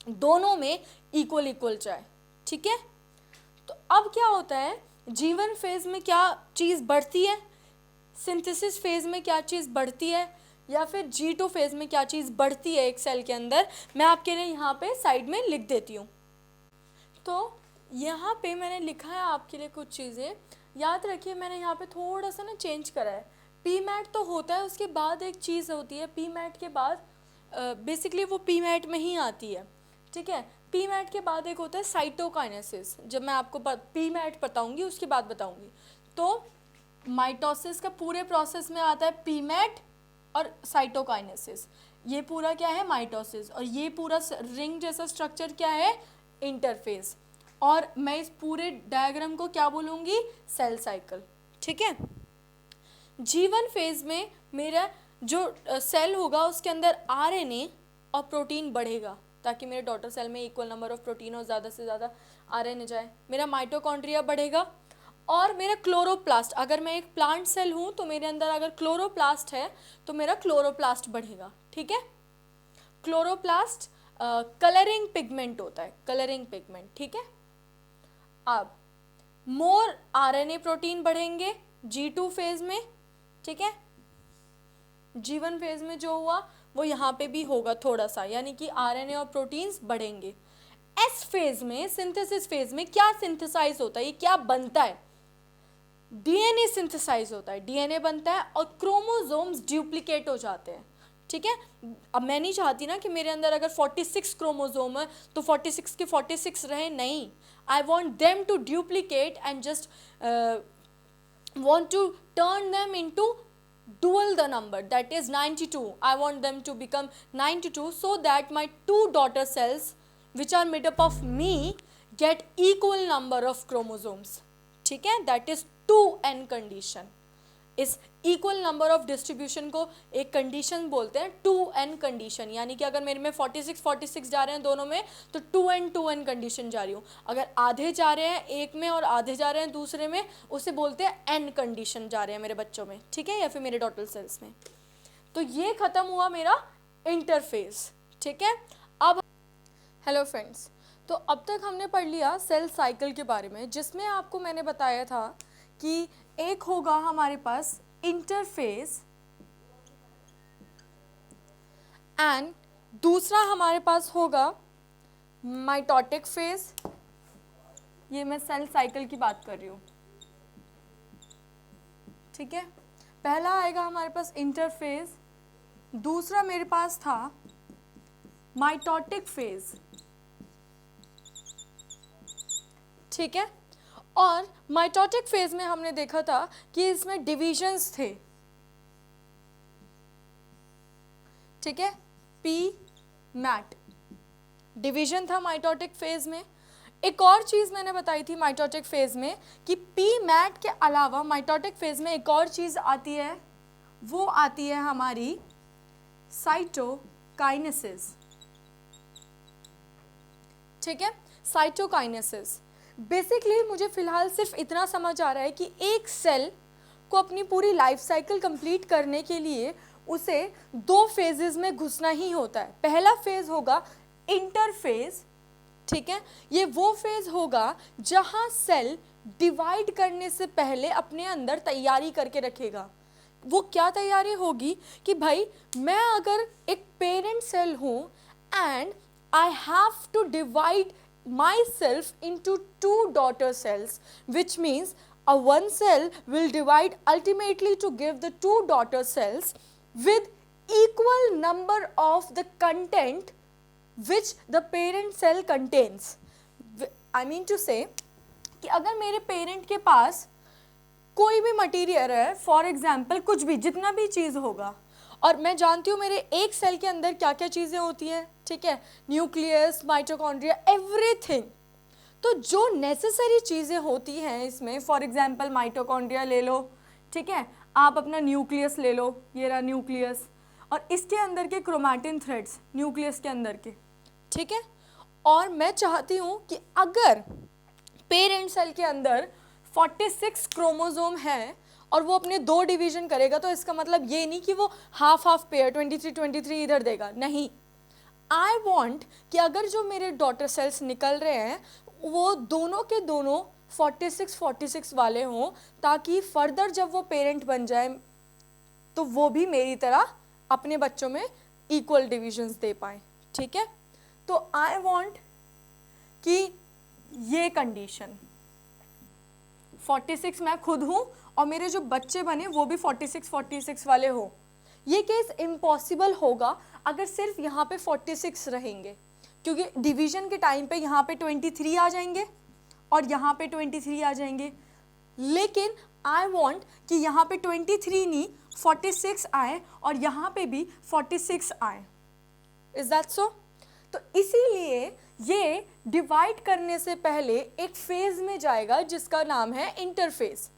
दोनों में इक्वल जाए, ठीक है। तो अब क्या होता है, G1 फेज में क्या चीज़ बढ़ती है, सिंथेसिस फेज में क्या चीज़ बढ़ती है, या फिर G2 फेज में क्या चीज़ बढ़ती है एक सेल के अंदर, मैं आपके लिए यहाँ पे साइड में लिख देती हूँ। तो यहाँ पे मैंने लिखा है आपके लिए कुछ चीज़ें, याद रखिए मैंने यहाँ पे थोड़ा सा ना चेंज करा है। PMAT तो होता है, उसके बाद एक चीज़ होती है, PMAT के बाद बेसिकली वो PMAT में ही आती है, ठीक है। पी मैट के बाद एक होता है साइटोकाइनेसिस, जब मैं आपको पी मैट बताऊंगी उसके बाद बताऊंगी। तो माइटोसिस का पूरे प्रोसेस में आता है पी मैट और साइटोकाइनेसिस। ये पूरा क्या है, माइटोसिस, और ये पूरा रिंग जैसा स्ट्रक्चर क्या है, इंटरफेस। और मैं इस पूरे डायग्राम को क्या बोलूँगी, सेल साइकिल। ठीक है। जीवन फेज में मेरा जो सेल होगा उसके अंदर आरएनए और प्रोटीन बढ़ेगा ताकि मेरे डॉटर सेल में इक्वल नंबर ऑफ प्रोटीन और ज़्यादा से ज़्यादा आरएनए जाए। मेरा माइटोकॉन्ड्रिया बढ़ेगा और मेरा क्लोरोप्लास्ट, अगर मैं एक प्लांट सेल हूँ तो मेरे अंदर अगर क्लोरोप्लास्ट है तो मेरा क्लोरोप्लास्ट बढ़ेगा। ठीक है। क्लोरोप्लास्ट कलरिंग पिगमेंट होता है, कलरिंग पिगमेंट। ठीक है। अब मोर आरएनए प्रोटीन बढ़ेंगे G2 फेज में। ठीक है। जीवन फेज में जो हुआ वो यहाँ पे भी होगा थोड़ा सा, यानी कि आरएनए और प्रोटीन्स बढ़ेंगे। एस फेज में, सिंथेसिस फेज में क्या सिंथेसाइज होता है, ये क्या बनता है, डीएनए सिंथेसाइज होता है, डीएनए बनता है और क्रोमोसोम्स डुप्लीकेट हो जाते हैं। ठीक है। अब मैं नहीं चाहती ना कि मेरे अंदर अगर 46 क्रोमोसोम है तो 46 के 46 रहे, नहीं, I want them to duplicate and just want to turn them into dual the number, that is 92. I want them to become 92 so that my two daughter cells which are made up of me get equal number of chromosomes. ठीक है, that is 2n condition. इस equal number of distribution को एक condition बोलते हैं 2n condition, यानी कि अगर मेरे में 46 जा रहे हैं दोनों में तो 2n कंडीशन जा रही हूँ। अगर आधे जा रहे हैं एक में और आधे जा रहे हैं दूसरे में, उसे बोलते हैं n कंडीशन जा रहे हैं मेरे बच्चों में। ठीक है, या फिर मेरे डॉटर सेल्स में। तो ये खत्म हुआ मेरा इंटरफेस। ठीक है। अब हेलो फ्रेंड्स, तो अब तक हमने पढ़ लिया सेल साइकिल के बारे में, जिसमें आपको मैंने बताया था कि एक होगा हमारे पास इंटरफेस एंड दूसरा हमारे पास होगा माइटोटिक फेज। ये मैं सेल साइकिल की बात कर रही हूँ। ठीक है, पहला आएगा हमारे पास इंटरफेज, दूसरा मेरे पास था माइटोटिक फेज। ठीक है। और माइटोटिक फेज में हमने देखा था कि इसमें डिविजन्स थे। ठीक है, पी मैट डिवीजन था माइटोटिक फेज में। एक और चीज मैंने बताई थी माइटोटिक फेज में कि पी मैट के अलावा माइटोटिक फेज में एक और चीज आती है, वो आती है हमारी साइटोकाइनेसिस। ठीक है, साइटोकाइनेसिस। बेसिकली मुझे फिलहाल सिर्फ इतना समझ आ रहा है कि एक सेल को अपनी पूरी लाइफ साइकिल कंप्लीट करने के लिए उसे 2 फेजेस में घुसना ही होता है। पहला फेज होगा इंटरफेज। ठीक है, ये वो फेज होगा जहां सेल डिवाइड करने से पहले अपने अंदर तैयारी करके रखेगा। वो क्या तैयारी होगी कि भाई मैं अगर एक पेरेंट सेल हूं and I have to divide myself into 2 daughter cells, which means a one cell will divide ultimately to give the 2 daughter cells with equal number of the content which the parent cell contains. I mean to say कि अगर मेरे parent के पास कोई भी material है, for example कुछ भी, जितना भी चीज़ होगा, और मैं जानती हूँ मेरे एक सेल के अंदर क्या क्या चीज़ें होती हैं। ठीक है, न्यूक्लियस, माइटोकॉन्ड्रिया, एवरीथिंग। तो जो नेसेसरी चीज़ें होती हैं इसमें, फॉर एग्जांपल माइटोकॉन्ड्रिया ले लो। ठीक है, आप अपना न्यूक्लियस ले लो, ये रहा न्यूक्लियस, और इसके अंदर के क्रोमैटिन थ्रेड्स न्यूक्लियस के अंदर के। ठीक है, और मैं चाहती हूँ कि अगर पेरेंट सेल के अंदर 46 क्रोमोसोम है और वो अपने 2 डिवीजन करेगा, तो इसका मतलब ये नहीं कि वो हाफ पेयर 23 इधर देगा, नहीं। आई वॉन्ट कि अगर जो मेरे डॉटर सेल्स निकल रहे हैं वो दोनों के दोनों 46 वाले हों, ताकि फर्दर जब वो पेरेंट बन जाए तो वो भी मेरी तरह अपने बच्चों में इक्वल डिविजन्स दे पाए। ठीक है, तो आई वॉन्ट कि ये कंडीशन 46 मैं खुद हूँ और मेरे जो बच्चे बने वो भी 46 वाले हो। ये केस इम्पॉसिबल होगा अगर सिर्फ यहाँ पे 46 रहेंगे, क्योंकि डिवीजन के टाइम पे यहाँ पे 23 आ जाएंगे और यहाँ पे 23 आ जाएंगे, लेकिन आई वॉन्ट कि यहाँ पे 23 नहीं 46 आए और यहाँ पे भी 46 आए। Is that so? तो इसीलिए ये डिवाइड करने से पहले एक फेज में जाएगा जिसका नाम है इंटरफेज,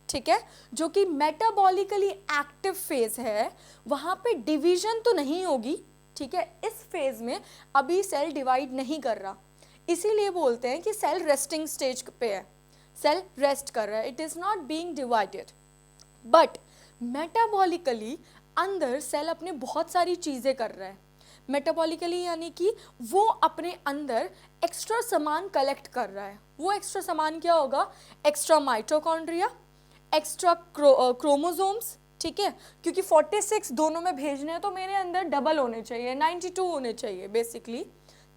ठीक है, जो कि मेटाबॉलिकली एक्टिव फेज है। वहाँ पे डिवीजन तो नहीं होगी, ठीक है, इस फेज में अभी सेल डिवाइड नहीं कर रहा, इसीलिए बोलते हैं कि सेल रेस्टिंग स्टेज पे है, सेल रेस्ट कर रहा है, it is not being divided. But metabolically अंदर सेल अपने बहुत सारी चीज़ें कर रहा है। मेटाबॉलिकली यानी कि वो अपने अंदर एक्स्ट्रा सामान कलेक्ट कर रहा है। वो एक्स्ट्रा सामान क्या होगा? एक्स्ट्रा माइटोकॉन्ड्रिया, एक्स्ट्रा क्रोमोसोम्स, ठीक है, क्योंकि 46 दोनों में भेजने हैं तो मेरे अंदर डबल होने चाहिए, 92 होने चाहिए बेसिकली,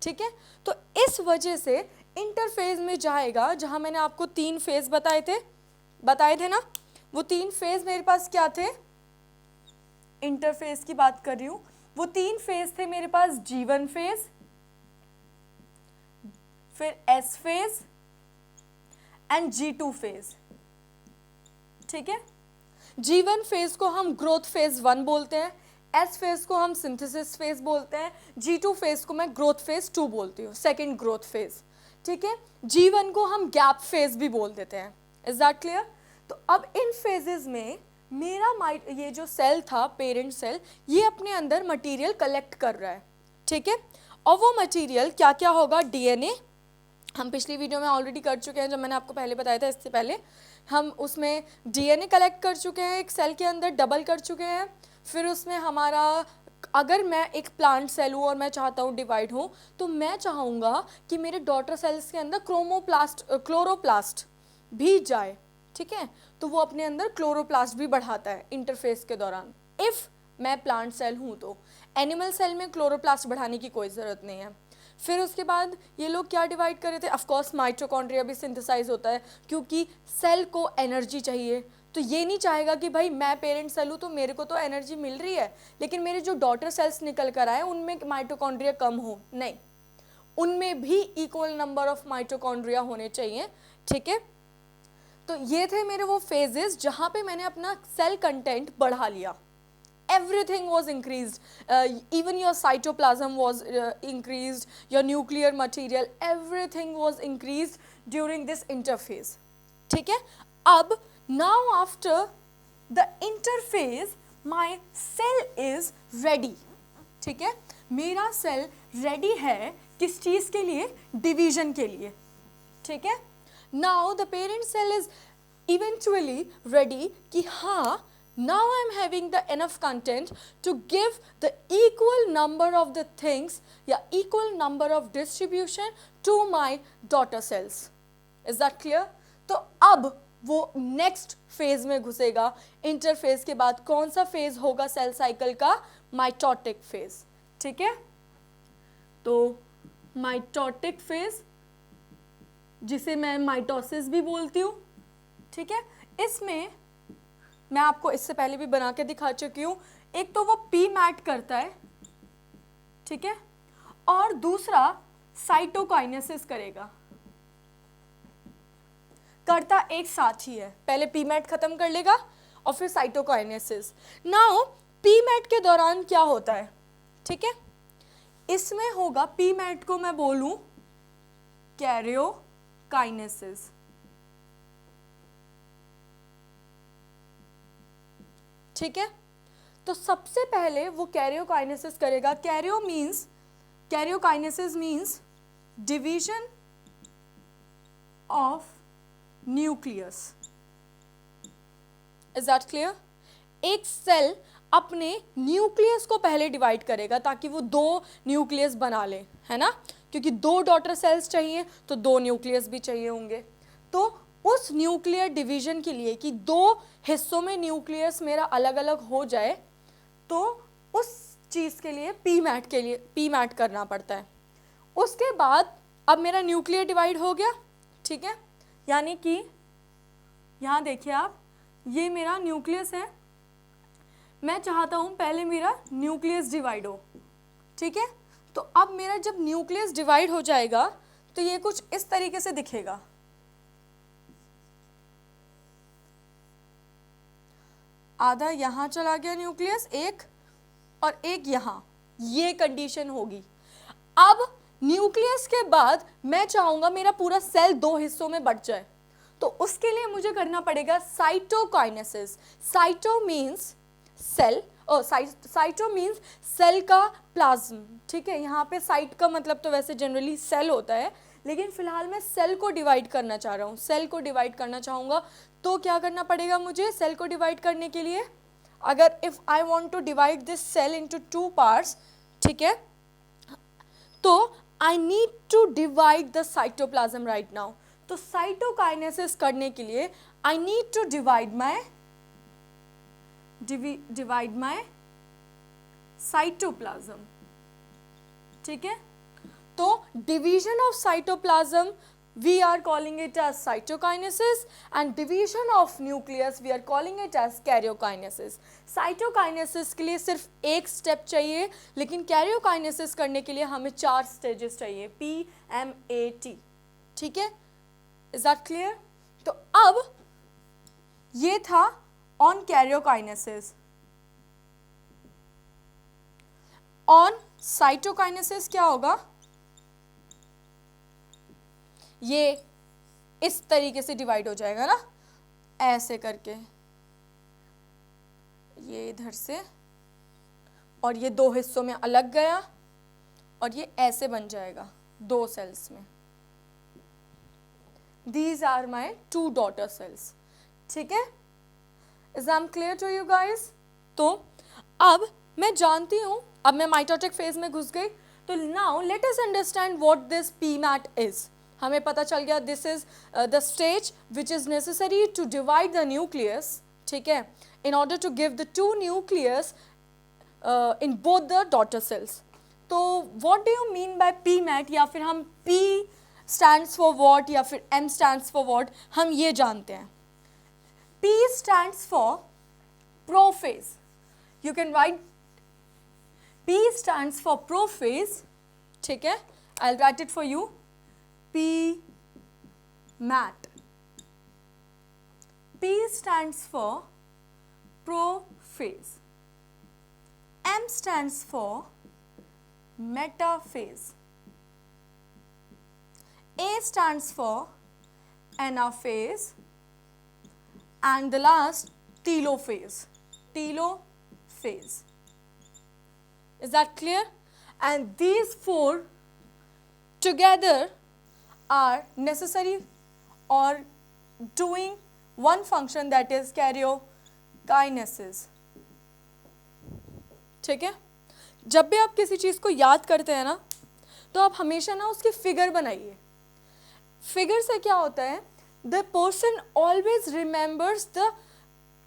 ठीक है। तो इस वजह से इंटरफेज में जाएगा, जहां मैंने आपको 3 फेज बताए थे ना, वो 3 फेज मेरे पास क्या थे? इंटरफेज की बात कर रही हूं। वो 3 फेज थे मेरे पास, G1 फेज, फिर S phase and G2 phase, ठीक है। G1 फेज को हम ग्रोथ फेज 1 बोलते हैं, S फेज को हम सिंथेसिस फेज बोलते हैं, G2 फेज को मैं ग्रोथ फेज 2 बोलती हूँ, सेकेंड ग्रोथ फेज, ठीक है। G1 को हम गैप फेज भी बोल देते हैं। Is that clear? तो अब इन फेजेस में मेरा ये जो सेल था, पेरेंट सेल, ये अपने अंदर मटेरियल कलेक्ट कर रहा है, ठीक है। और वो मटेरियल क्या क्या होगा? डीएनए, हम पिछली वीडियो में ऑलरेडी कर चुके हैं, जब मैंने आपको पहले बताया था, इससे पहले हम उसमें डीएनए कलेक्ट कर चुके हैं, एक सेल के अंदर डबल कर चुके हैं। फिर उसमें हमारा, अगर मैं एक प्लांट सेल हूँ और मैं चाहता हूँ डिवाइड हूँ, तो मैं चाहूँगा कि मेरे डॉटर सेल्स के अंदर क्लोरोप्लास्ट भी जाए, ठीक है। तो वो अपने अंदर क्लोरोप्लास्ट भी बढ़ाता है इंटरफेस के दौरान, इफ़ मैं प्लांट सेल हूँ तो। एनिमल सेल में क्लोरोप्लास्ट बढ़ाने की कोई ज़रूरत नहीं है। फिर उसके बाद ये लोग क्या डिवाइड कर रहे थे? ऑफ कोर्स माइटोकॉन्ड्रिया भी सिंथेसाइज होता है, क्योंकि सेल को एनर्जी चाहिए। तो ये नहीं चाहेगा कि भाई मैं पेरेंट सेल हूँ तो मेरे को तो एनर्जी मिल रही है, लेकिन मेरे जो डॉटर सेल्स निकल कर आए उनमें माइटोकॉन्ड्रिया कम हो, नहीं, उनमें भी इक्वल नंबर ऑफ माइटोकॉन्ड्रिया होने चाहिए, ठीक है। तो ये थे मेरे वो फेजेस जहाँ पे मैंने अपना सेल कंटेंट बढ़ा लिया। Everything was increased, even your cytoplasm was increased, your nuclear material, everything was increased during this interphase, ठीक है। अब now after the interphase my cell is ready, ठीक है, मेरा सेल रेडी है किस चीज़ के लिए? डिवीजन के लिए, ठीक है। now the parent cell is eventually ready कि हाँ, now I am having the enough content to give the equal number of the things या equal number of distribution to my daughter cells. Is that clear? तो अब वो next phase में घुसेगा। Interphase के बाद कौन सा फेज होगा सेल साइकिल का? माइटोटिक फेज, ठीक है। तो माइटोटिक फेज, जिसे मैं माइटोसिस भी बोलती हूँ, ठीक है, इसमें मैं आपको इससे पहले भी बना के दिखा चुकी हूँ। एक तो वो पी मैट करता है, ठीक है, और दूसरा साइटोकाइनेसिस करेगा। करता एक साथ ही है, पहले पी मैट खत्म कर लेगा और फिर साइटोकाइनेसिस। नाउ पी मैट के दौरान क्या होता है, ठीक है, इसमें होगा, पी मैट को मैं बोलूं कैरियोकाइनेसिस, ठीक है। तो सबसे पहले वो कैरियोकाइनेसिस करेगा। Karyokinesis means division of nucleus. Is that clear? एक सेल अपने न्यूक्लियस को पहले डिवाइड करेगा ताकि वो 2 न्यूक्लियस बना ले, है ना, क्योंकि 2 डॉटर सेल्स चाहिए तो 2 न्यूक्लियस भी चाहिए होंगे। तो उस न्यूक्लियर डिवीजन के लिए कि 2 हिस्सों में न्यूक्लियस मेरा अलग अलग हो जाए, तो उस चीज़ के लिए पी मैट करना पड़ता है। उसके बाद अब मेरा न्यूक्लियर डिवाइड हो गया, ठीक है, यानी कि यहाँ देखिए आप, ये मेरा न्यूक्लियस है, मैं चाहता हूँ पहले मेरा न्यूक्लियस डिवाइड हो, ठीक है। तो अब मेरा जब न्यूक्लियस डिवाइड हो जाएगा तो ये कुछ इस तरीके से दिखेगा। आधा यहाँ चला गया न्यूक्लियस एक, और एक यहाँ, ये कंडीशन होगी। अब न्यूक्लियस के बाद मैं चाहूंगा मेरा पूरा सेल दो हिस्सों में बट जाए, तो उसके लिए मुझे करना पड़ेगा cytokinesis. Cyto means cell, cyto means cell का प्लाज्म, ठीक है। यहाँ पे साइट का मतलब तो वैसे जनरली सेल होता है, लेकिन फिलहाल मैं सेल को डिवाइड करना चाह रहा हूँ, सेल को डिवाइड करना चाहूँगा। तो क्या करना पड़ेगा मुझे सेल को डिवाइड करने के लिए? अगर if I want to divide this cell into 2 parts, ठीक है, तो I need to divide the cytoplasm right now. तो साइटोकाइनेसिस करने के लिए I need to divide my cytoplasm, ठीक है। तो division of cytoplasm we are calling it as cytokinesis, and division of nucleus we are calling it as karyokinesis. Cytokinesis के लिए सिर्फ एक स्टेप चाहिए, लेकिन कैरियोकाइनेसिस करने के लिए हमें 4 स्टेजेस चाहिए, PMAT, ठीक है। Is that clear? तो अब ये था ऑन कैरियोकाइनेसिस। ऑन साइटोकाइनेसिस क्या होगा? ये इस तरीके से डिवाइड हो जाएगा ना, ऐसे करके, ये इधर से, और ये दो हिस्सों में अलग गया, और ये ऐसे बन जाएगा 2 सेल्स में। These are my 2 daughter cells, ठीक है। Is that clear to you guys? तो अब मैं जानती हूँ, अब मैं माइटोटिक फेज में घुस गई, तो now let us understand what this PMAT is. हमें पता चल गया this is the stage which is necessary to divide the nucleus, ठीक है, in order to give the 2 nucleus in both the daughter cells. तो what do you mean by PMAT, या फिर हम P स्टैंड्स फॉर व्हाट या फिर M stands for what, हम ये जानते हैं। P stands for prophase, you can write P stands for prophase, ठीक है, I will write it for you, PMAT. P stands for prophase. M stands for metaphase. A stands for anaphase. And the last, telophase. Telophase. Is that clear? And these 4 together are necessary or doing one function, that is karyokinesis, ठीक है। जब भी आप किसी चीज़ को याद करते हैं ना, तो आप हमेशा ना उसकी फिगर बनाइए। फिगर से क्या होता है, the person always remembers the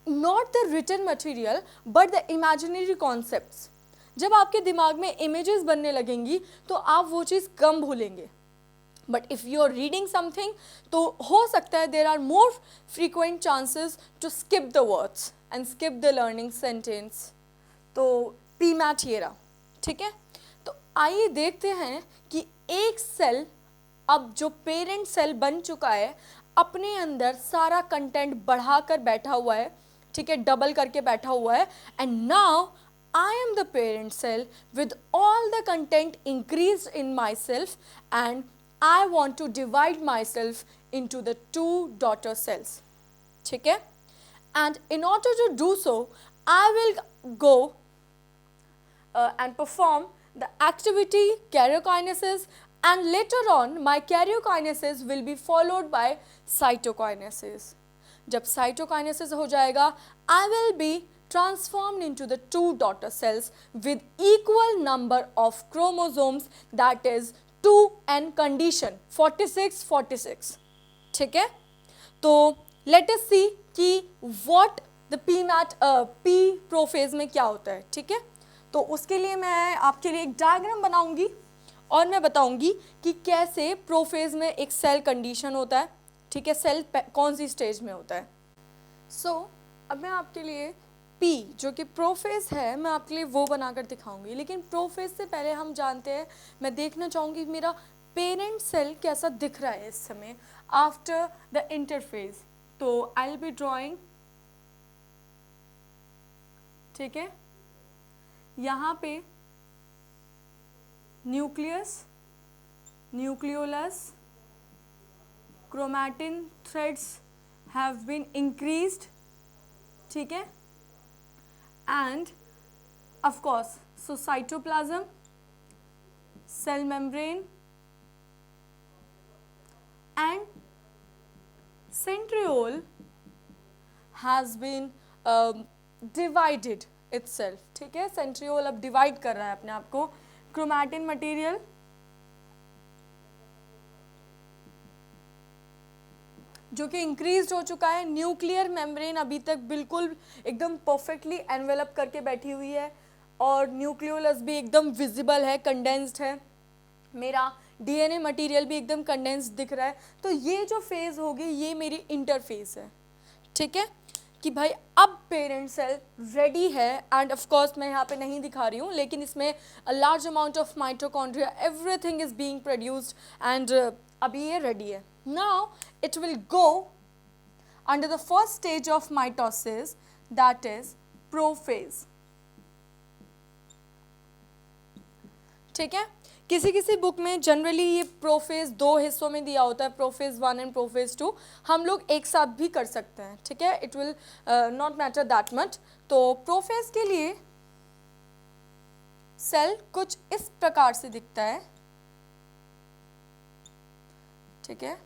not the written material but the imaginary concepts. जब आपके दिमाग में इमेजेस बनने लगेंगी तो आप वो चीज़ कम भूलेंगे। But if you are reading something, तो हो सकता है there are more frequent chances to skip the words and skip the learning sentence. तो PMAT ये रहा, ठीक है। तो आइए देखते हैं कि एक सेल, अब जो पेरेंट सेल बन चुका है, अपने अंदर सारा कंटेंट बढ़ाकर बैठा हुआ है, ठीक है, डबल करके बैठा हुआ है, and now I am the parent cell with all the content increased in myself, and I want to divide myself into the 2 daughter cells, ठीक है। And in order to do so, I will go and perform the activity karyokinesis, and later on my karyokinesis will be followed by cytokinesis. जब cytokinesis हो जाएगा, I will be transformed into the 2 daughter cells with equal number of chromosomes, that is 2n condition 46, ठीक है। तो let us see कि what the PMAT P prophase में क्या होता है, ठीक है। तो उसके लिए मैं आपके लिए एक डायग्राम बनाऊंगी और मैं बताऊंगी कि कैसे प्रोफेज में एक सेल कंडीशन होता है, ठीक है, सेल कौन सी स्टेज में होता है। सो अब मैं आपके लिए पी जो कि प्रोफेज है, मैं आपके लिए वो बनाकर दिखाऊंगी, लेकिन प्रोफेज से पहले हम जानते हैं, मैं देखना चाहूँगी मेरा पेरेंट सेल कैसा दिख रहा है इस समय आफ्टर द इंटरफेज। तो आई विल बी ड्रॉइंग, ठीक है, यहाँ पे nucleus, nucleolus, chromatin threads have been increased, ठीक है, and of course so cytoplasm, cell membrane and centriole has been divided itself, ठीक है, सेंट्रियोल अब डिवाइड कर रहा है अपने आप को। क्रोमैटिन मटेरियल जो कि इंक्रीज हो चुका है, न्यूक्लियर मेम्ब्रेन अभी तक बिल्कुल एकदम परफेक्टली एनवेलप करके बैठी हुई है, और न्यूक्लियोलस भी एकदम विजिबल है, कंडेंस्ड है, मेरा डीएनए मटेरियल भी एकदम कंडेंस्ड दिख रहा है। तो ये जो फेज होगी ये मेरी इंटरफेज है, ठीक है, कि भाई अब पेरेंट सेल रेडी है, एंड ऑफ कोर्स मैं यहाँ पे नहीं दिखा रही हूँ, लेकिन इसमें a large amount of mitochondria, everything is being produced, and अभी ये रेडी है। Now it will go under the first stage of mitosis, that is prophase, ठीक है। किसी किसी बुक में जनरली ये प्रोफेज 2 हिस्सों में दिया होता है, प्रोफेज 1 एंड प्रोफेज 2, हम लोग एक साथ भी कर सकते हैं, ठीक है, it will not matter that much. तो प्रोफेज के लिए सेल कुछ इस प्रकार से दिखता है, ठीक है,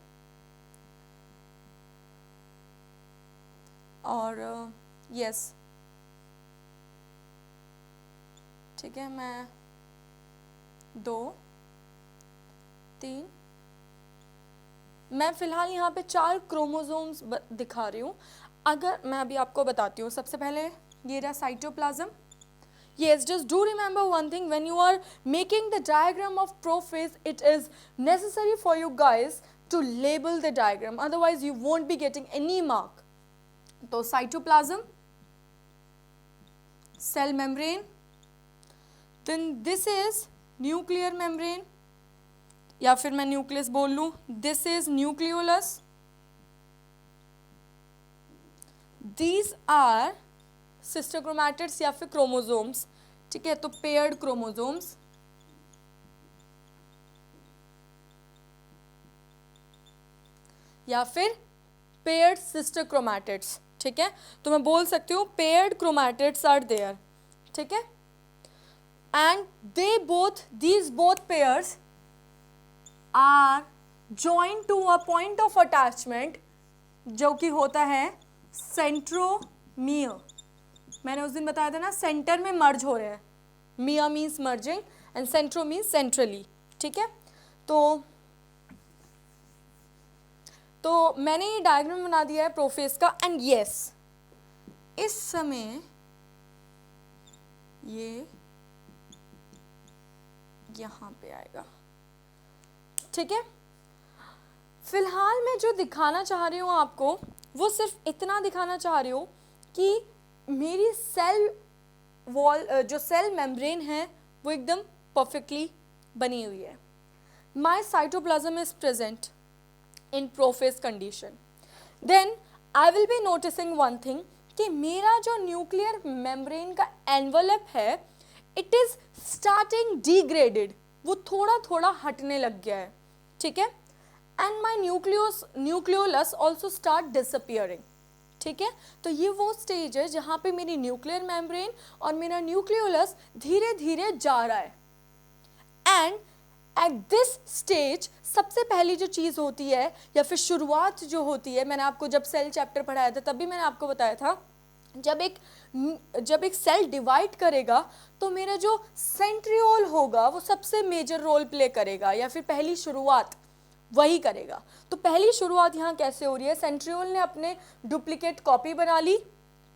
और यस, ठीक है, मैं 2, 3, मैं फिलहाल यहाँ पे 4 क्रोमोसोम्स दिखा रही हूँ। अगर मैं अभी आपको बताती हूँ, सबसे पहले ये रहा cytoplasm. Yes, just do remember one thing, when you are making the diagram of prophase, it is necessary for you guys to label the diagram, otherwise you won't be getting any mark. तो cytoplasm, cell membrane, then this is nuclear membrane, या फिर मैं nucleus बोल लूँ, this is nucleolus, these are sister chromatids या फिर chromosomes, ठीक है, तो पेयर्ड क्रोमोसोम्स, या फिर पेयर्ड सिस्टर क्रोमैटिड्स, ठीक है, तो मैं बोल सकती हूँ पेयर्ड क्रोमैटिड्स आर देयर, ठीक है, and these both pairs are joined to a point of attachment जो कि होता है सेंट्रोमियर। मैंने उस दिन बताया था ना, सेंटर में मर्ज हो रहे हैं, मिया मीन्स मर्जिंग एंड सेंट्रो मीन्स सेंट्रली, ठीक है। तो मैंने ये डायग्राम बना दिया है प्रोफेज का, एंड यस, इस समय ये यहाँ पे आएगा, ठीक है। फिलहाल मैं जो दिखाना चाह रही हूँ आपको, वो सिर्फ इतना दिखाना चाह रही हूँ कि मेरी सेल वॉल, जो सेल मेम्ब्रेन है, वो एकदम परफेक्टली बनी हुई है। My cytoplasm is present in prophase condition, then I will be noticing one thing कि मेरा जो न्यूक्लियर मेम्ब्रेन का एनवलप है, इट इज स्टार्टिंग डिग्रेडेड, वो थोड़ा थोड़ा हटने लग गया है, ठीक है, and my nucleolus also start disappearing, ठीक है। तो ये वो स्टेज है जहाँ पे मेरी न्यूक्लियर मेम्ब्रेन और मेरा न्यूक्लियोलस धीरे धीरे जा रहा है, एंड एट दिस स्टेज सबसे पहली जो चीज़ होती है या फिर शुरुआत जो होती है, मैंने आपको जब सेल चैप्टर पढ़ाया था तब भी मैंने आपको बताया था, जब एक सेल डिवाइड करेगा तो मेरा जो सेंट्रियोल होगा वो सबसे मेजर रोल प्ले करेगा, या फिर पहली शुरुआत वही करेगा। तो पहली शुरुआत यहाँ कैसे हो रही है, सेंट्रियोल ने अपने डुप्लीकेट कॉपी बना ली,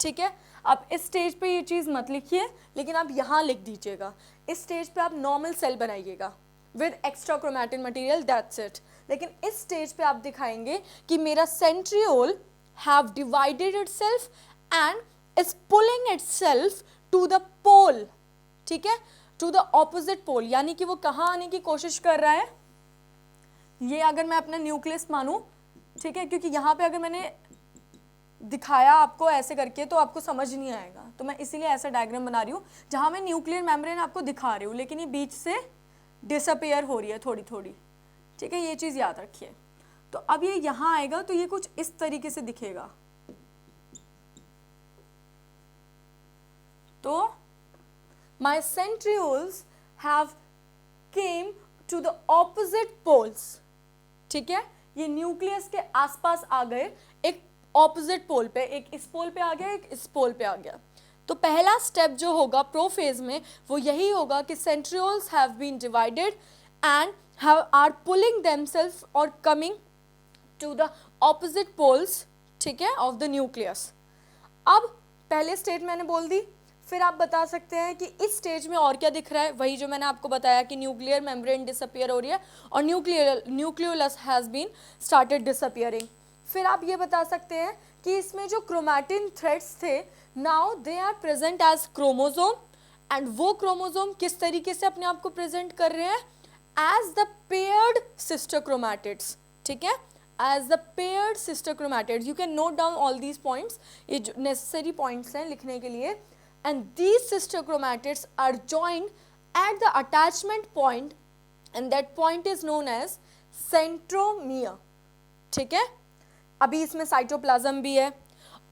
ठीक है। आप इस स्टेज पे ये चीज़ मत लिखिए, लेकिन आप यहाँ लिख दीजिएगा, इस स्टेज पे आप नॉर्मल सेल बनाइएगा with extra chromatin material, that's it. लेकिन इस स्टेज पे आप दिखाएंगे कि मेरा centriole have divided itself and is pulling itself to the pole, ठीक है, टू द ऑपोजिट पोल, यानी कि वो कहाँ आने की कोशिश कर रहा है, ये अगर मैं अपना न्यूक्लियस मानूं, ठीक है, क्योंकि यहाँ पे अगर मैंने दिखाया आपको ऐसे करके तो आपको समझ नहीं आएगा, तो मैं इसीलिए ऐसा डायग्राम बना रही हूँ जहाँ मैं न्यूक्लियर मेम्ब्रेन आपको दिखा रही हूँ लेकिन ये बीच से डिसअपियर हो रही है थोड़ी थोड़ी, ठीक है, ये चीज़ याद रखिए। तो अब ये यहाँ आएगा तो ये कुछ इस तरीके से दिखेगा, तो my centrioles have came to the opposite poles, ठीक है, ये न्यूक्लियस के आसपास आ गए एक ऑपोजिट पोल पे, एक इस पोल पे आ गया, एक इस पोल पे आ गया। तो पहला स्टेप जो होगा प्रोफेज में वो यही होगा कि centrioles have been divided and are pulling themselves और coming to the opposite poles, ठीक है, ऑफ द न्यूक्लियस। अब पहले स्टेज मैंने बोल दी, फिर आप बता सकते हैं कि इस स्टेज में और क्या दिख रहा है, वही जो मैंने आपको बताया कि न्यूक्लियर मेम्ब्रेन डिसअपियर हो रही है और nucleolus has been started disappearing. फिर आप ये बता सकते हैं कि इसमें जो क्रोमैटिन थ्रेड्स थे now they are present as chromosome, and वो क्रोमोजोम किस तरीके से अपने आप को प्रेजेंट कर रहे हैं, as the paired sister chromatids, ठीक है, as the paired sister chromatids. You can note down all these points, ये जो necessary points हैं लिखने के लिए, and these sister chromatids are joined at the attachment point and that point is known as centromere, ठीक है, अभी इसमें साइटोप्लाज्म भी है।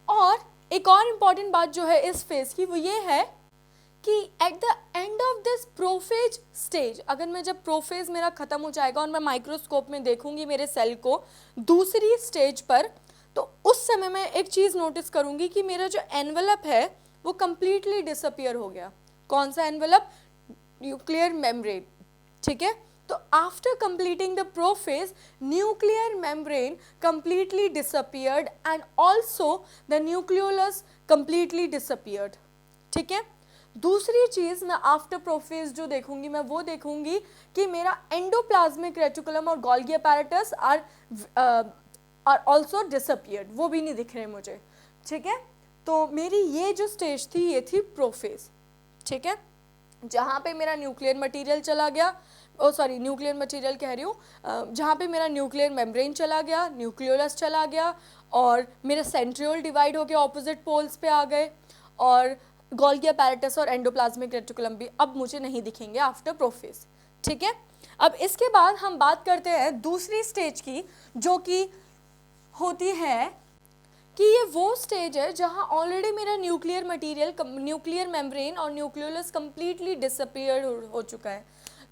और एक और इम्पॉर्टेंट बात जो है इस फेज की वो ये है कि at the end of this prophase stage, अगर मैं जब प्रोफेज मेरा खत्म हो जाएगा और मैं माइक्रोस्कोप में देखूंगी मेरे सेल को दूसरी स्टेज पर, तो उस समय मैं एक चीज़ नोटिस करूंगी कि मेरा जो एनवेलप है वो कंप्लीटली डिसअपियर हो गया। कौन सा एनवेलप, न्यूक्लियर मेम्ब्रेन, ठीक है। तो after completing the prophase nuclear membrane completely disappeared and also the nucleolus completely disappeared, ठीक है। दूसरी चीज़ मैं आफ्टर प्रोफेज जो देखूंगी मैं वो देखूंगी कि मेरा एंडोप्लाज्मिक रेटिकुलम और Golgi apparatus are also disappeared, वो भी नहीं दिख रहे मुझे, ठीक है। तो मेरी ये जो स्टेज थी ये थी प्रोफेज, ठीक है, जहाँ पे मेरा न्यूक्लियर मटेरियल चला गया, न्यूक्लियर मटेरियल कह रही हूँ, जहाँ पे मेरा न्यूक्लियर मेम्ब्रेन चला गया, न्यूक्लियोलस चला गया और मेरे सेंट्रियोल डिवाइड होकर ऑपोजिट पोल्स पे आ गए और गोल्गी अपैरेटस और एंडोप्लाज्मिक रेटिकुलम भी अब मुझे नहीं दिखेंगे आफ्टर प्रोफेज, ठीक है। अब इसके बाद हम बात करते हैं दूसरी स्टेज की, जो कि होती है कि ये वो स्टेज है जहाँ ऑलरेडी मेरा न्यूक्लियर मटेरियल, न्यूक्लियर मेम्ब्रेन और न्यूक्लियोलस कंप्लीटली डिसअपियर हो चुका है।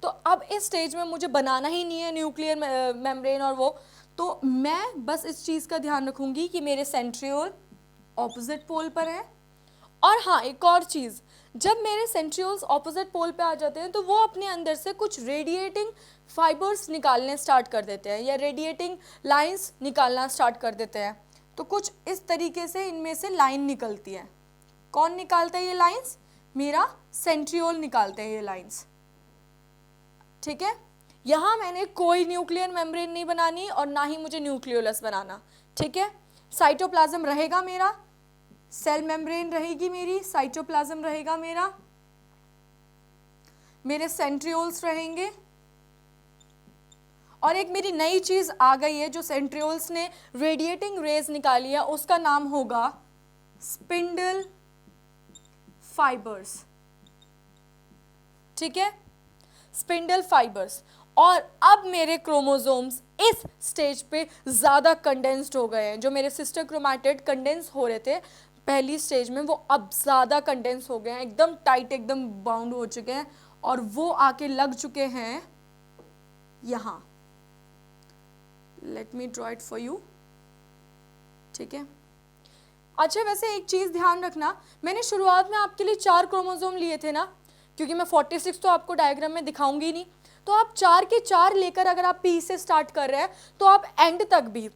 तो अब इस स्टेज में मुझे बनाना ही नहीं है न्यूक्लियर मेम्ब्रेन और वो, तो मैं बस इस चीज़ का ध्यान रखूँगी कि मेरे सेंट्रियोल ऑपोजिट पोल पर है। और हाँ, एक और चीज़, जब मेरे सेंट्रियोल्स ऑपोजिट पोल पे आ जाते हैं तो वो अपने अंदर से कुछ रेडिएटिंग फाइबर्स निकालने स्टार्ट कर देते हैं या रेडिएटिंग लाइंस निकालना स्टार्ट कर देते हैं। तो कुछ इस तरीके से इनमें से लाइन निकलती है। कौन निकालता है ये लाइंस, मेरा सेंट्रियोल निकालते हैं ये लाइंस, ठीक है। यहाँ मैंने कोई न्यूक्लियर मेम्ब्रेन नहीं बनानी और ना ही मुझे न्यूक्लियोलस बनाना, ठीक है। साइटोप्लाज्म रहेगा मेरा, सेल मेम्ब्रेन रहेगी मेरी, साइटोप्लाज्म रहेगा मेरा, मेरे सेंट्रियोल्स रहेंगे और एक मेरी नई चीज आ गई है जो सेंट्रियोल्स ने रेडिएटिंग रेज निकाली है, उसका नाम होगा स्पिंडल फाइबर्स, ठीक है, स्पिंडल फाइबर्स। और अब मेरे क्रोमोसोम्स इस स्टेज पे ज़्यादा कंडेंस्ड हो गए हैं। जो मेरे सिस्टर क्रोमैटिड कंडेंस हो रहे थे पहली स्टेज में, वो अब ज़्यादा कंडेंस हो गए हैं, एकदम टाइट, एकदम बाउंड हो चुके हैं और वो आके लग चुके हैं यहाँ। Let me draw it for you, ठीक है। अच्छा, वैसे एक चीज़ ध्यान रखना, मैंने शुरुआत में आपके लिए 4 क्रोमोसोम लिए थे ना, क्योंकि मैं 46 तो आपको डायग्राम में दिखाऊंगी नहीं, तो आप 4 के 4 लेकर अगर आप पी से स्टार्ट कर रहे हैं तो आप एंड तक भी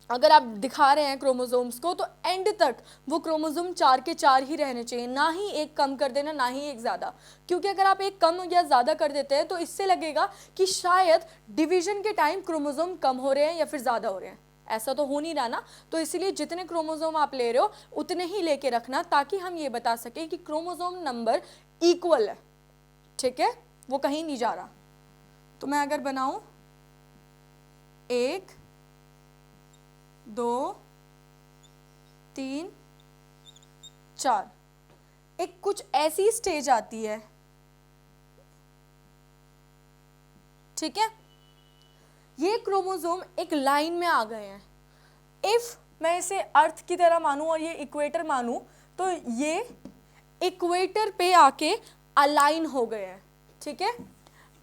अगर आप दिखा रहे हैं क्रोमोसोम्स को तो एंड तक वो क्रोमोसोम 4 के 4 ही रहने चाहिए, ना ही एक कम कर देना ना ही एक ज़्यादा। क्योंकि अगर आप एक कम या ज़्यादा कर देते हैं तो इससे लगेगा कि शायद डिवीजन के टाइम क्रोमोसोम कम हो रहे हैं या फिर ज़्यादा हो रहे हैं, ऐसा तो हो नहीं रहा ना, तो इसीलिए जितने क्रोमोसोम आप ले रहे हो उतने ही लेके रखना, ताकि हम ये बता सकें कि क्रोमोसोम नंबर इक्वल है, ठीक है, वो कहीं नहीं जा रहा। तो मैं अगर बनाऊं 1 2 3 4, एक कुछ ऐसी स्टेज आती है, ठीक है, ये क्रोमोसोम एक लाइन में आ गए हैं। इफ मैं इसे अर्थ की तरह मानूं और ये इक्वेटर मानूं, तो ये इक्वेटर पे आके अलाइन हो गए हैं, ठीक है।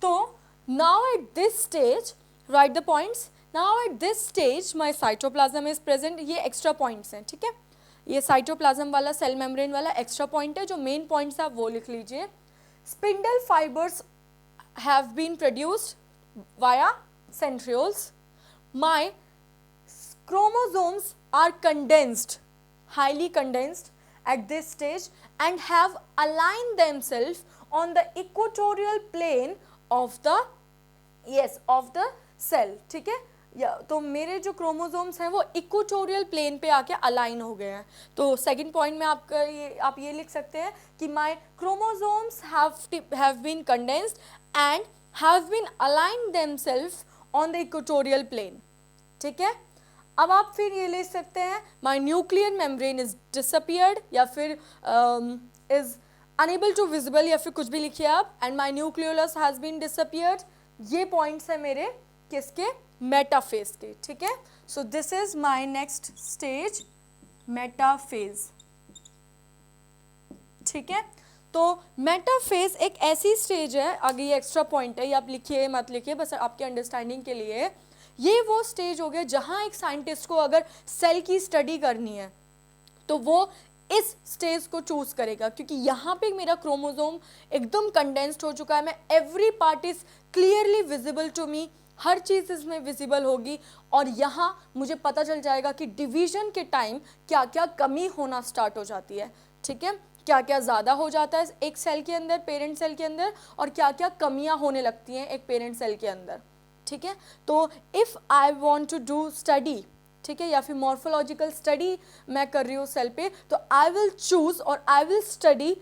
तो now at this stage right the points, now at this stage my cytoplasm is present, ये एक्स्ट्रा पॉइंट्स हैं, ठीक है, ये साइटोप्लाज्म वाला सेल मेम्ब्रेन वाला एक्स्ट्रा पॉइंट है, जो मेन पॉइंट्स आप वो लिख लीजिए। Spindle fibres have been produced via centrioles. My chromosomes are condensed, highly condensed at this stage, and have aligned themselves on the equatorial plane of the cell, ठीक है। तो मेरे जो क्रोमोसोम्स हैं वो इक्वेटोरियल प्लेन पे आके अलाइन हो गए हैं। तो सेकंड पॉइंट में आप ये लिख सकते हैं कि my chromosomes have been condensed and have been aligned themselves on the equatorial plane, ठीक है। अब आप फिर ये ले सकते हैं my nuclear membrane is disappeared, या फिर is unable to visible, या फिर कुछ भी लिखिए आप, and my nucleolus has been disappeared। ये पॉइंट्स है मेरे किसके, मेटाफेज के, ठीक है। so this is my next stage, metaphase, ठीक है। तो मेटाफेज एक ऐसी स्टेज है, आगे ये एक्स्ट्रा पॉइंट है, ये आप लिखिए मत लिखिए, बस आपके अंडरस्टैंडिंग के लिए, ये वो स्टेज हो गया जहां एक साइंटिस्ट को अगर सेल की स्टडी करनी है तो वो इस स्टेज को चूज करेगा, क्योंकि यहाँ पे मेरा क्रोमोसोम एकदम कंडेंस्ड हो चुका है, मैं every part is clearly visible to me, हर चीज़ इसमें विजिबल होगी, और यहाँ मुझे पता चल जाएगा कि डिवीजन के टाइम क्या क्या कमी होना स्टार्ट हो जाती है, ठीक है, क्या क्या ज़्यादा हो जाता है एक सेल के अंदर, पेरेंट सेल के अंदर, और क्या क्या कमियां होने लगती हैं एक पेरेंट सेल के अंदर, ठीक है। तो if I want to do study, ठीक है, या फिर मॉर्फोलॉजिकल स्टडी मैं कर रही हूँ सेल पे, तो आई विल चूज और I will study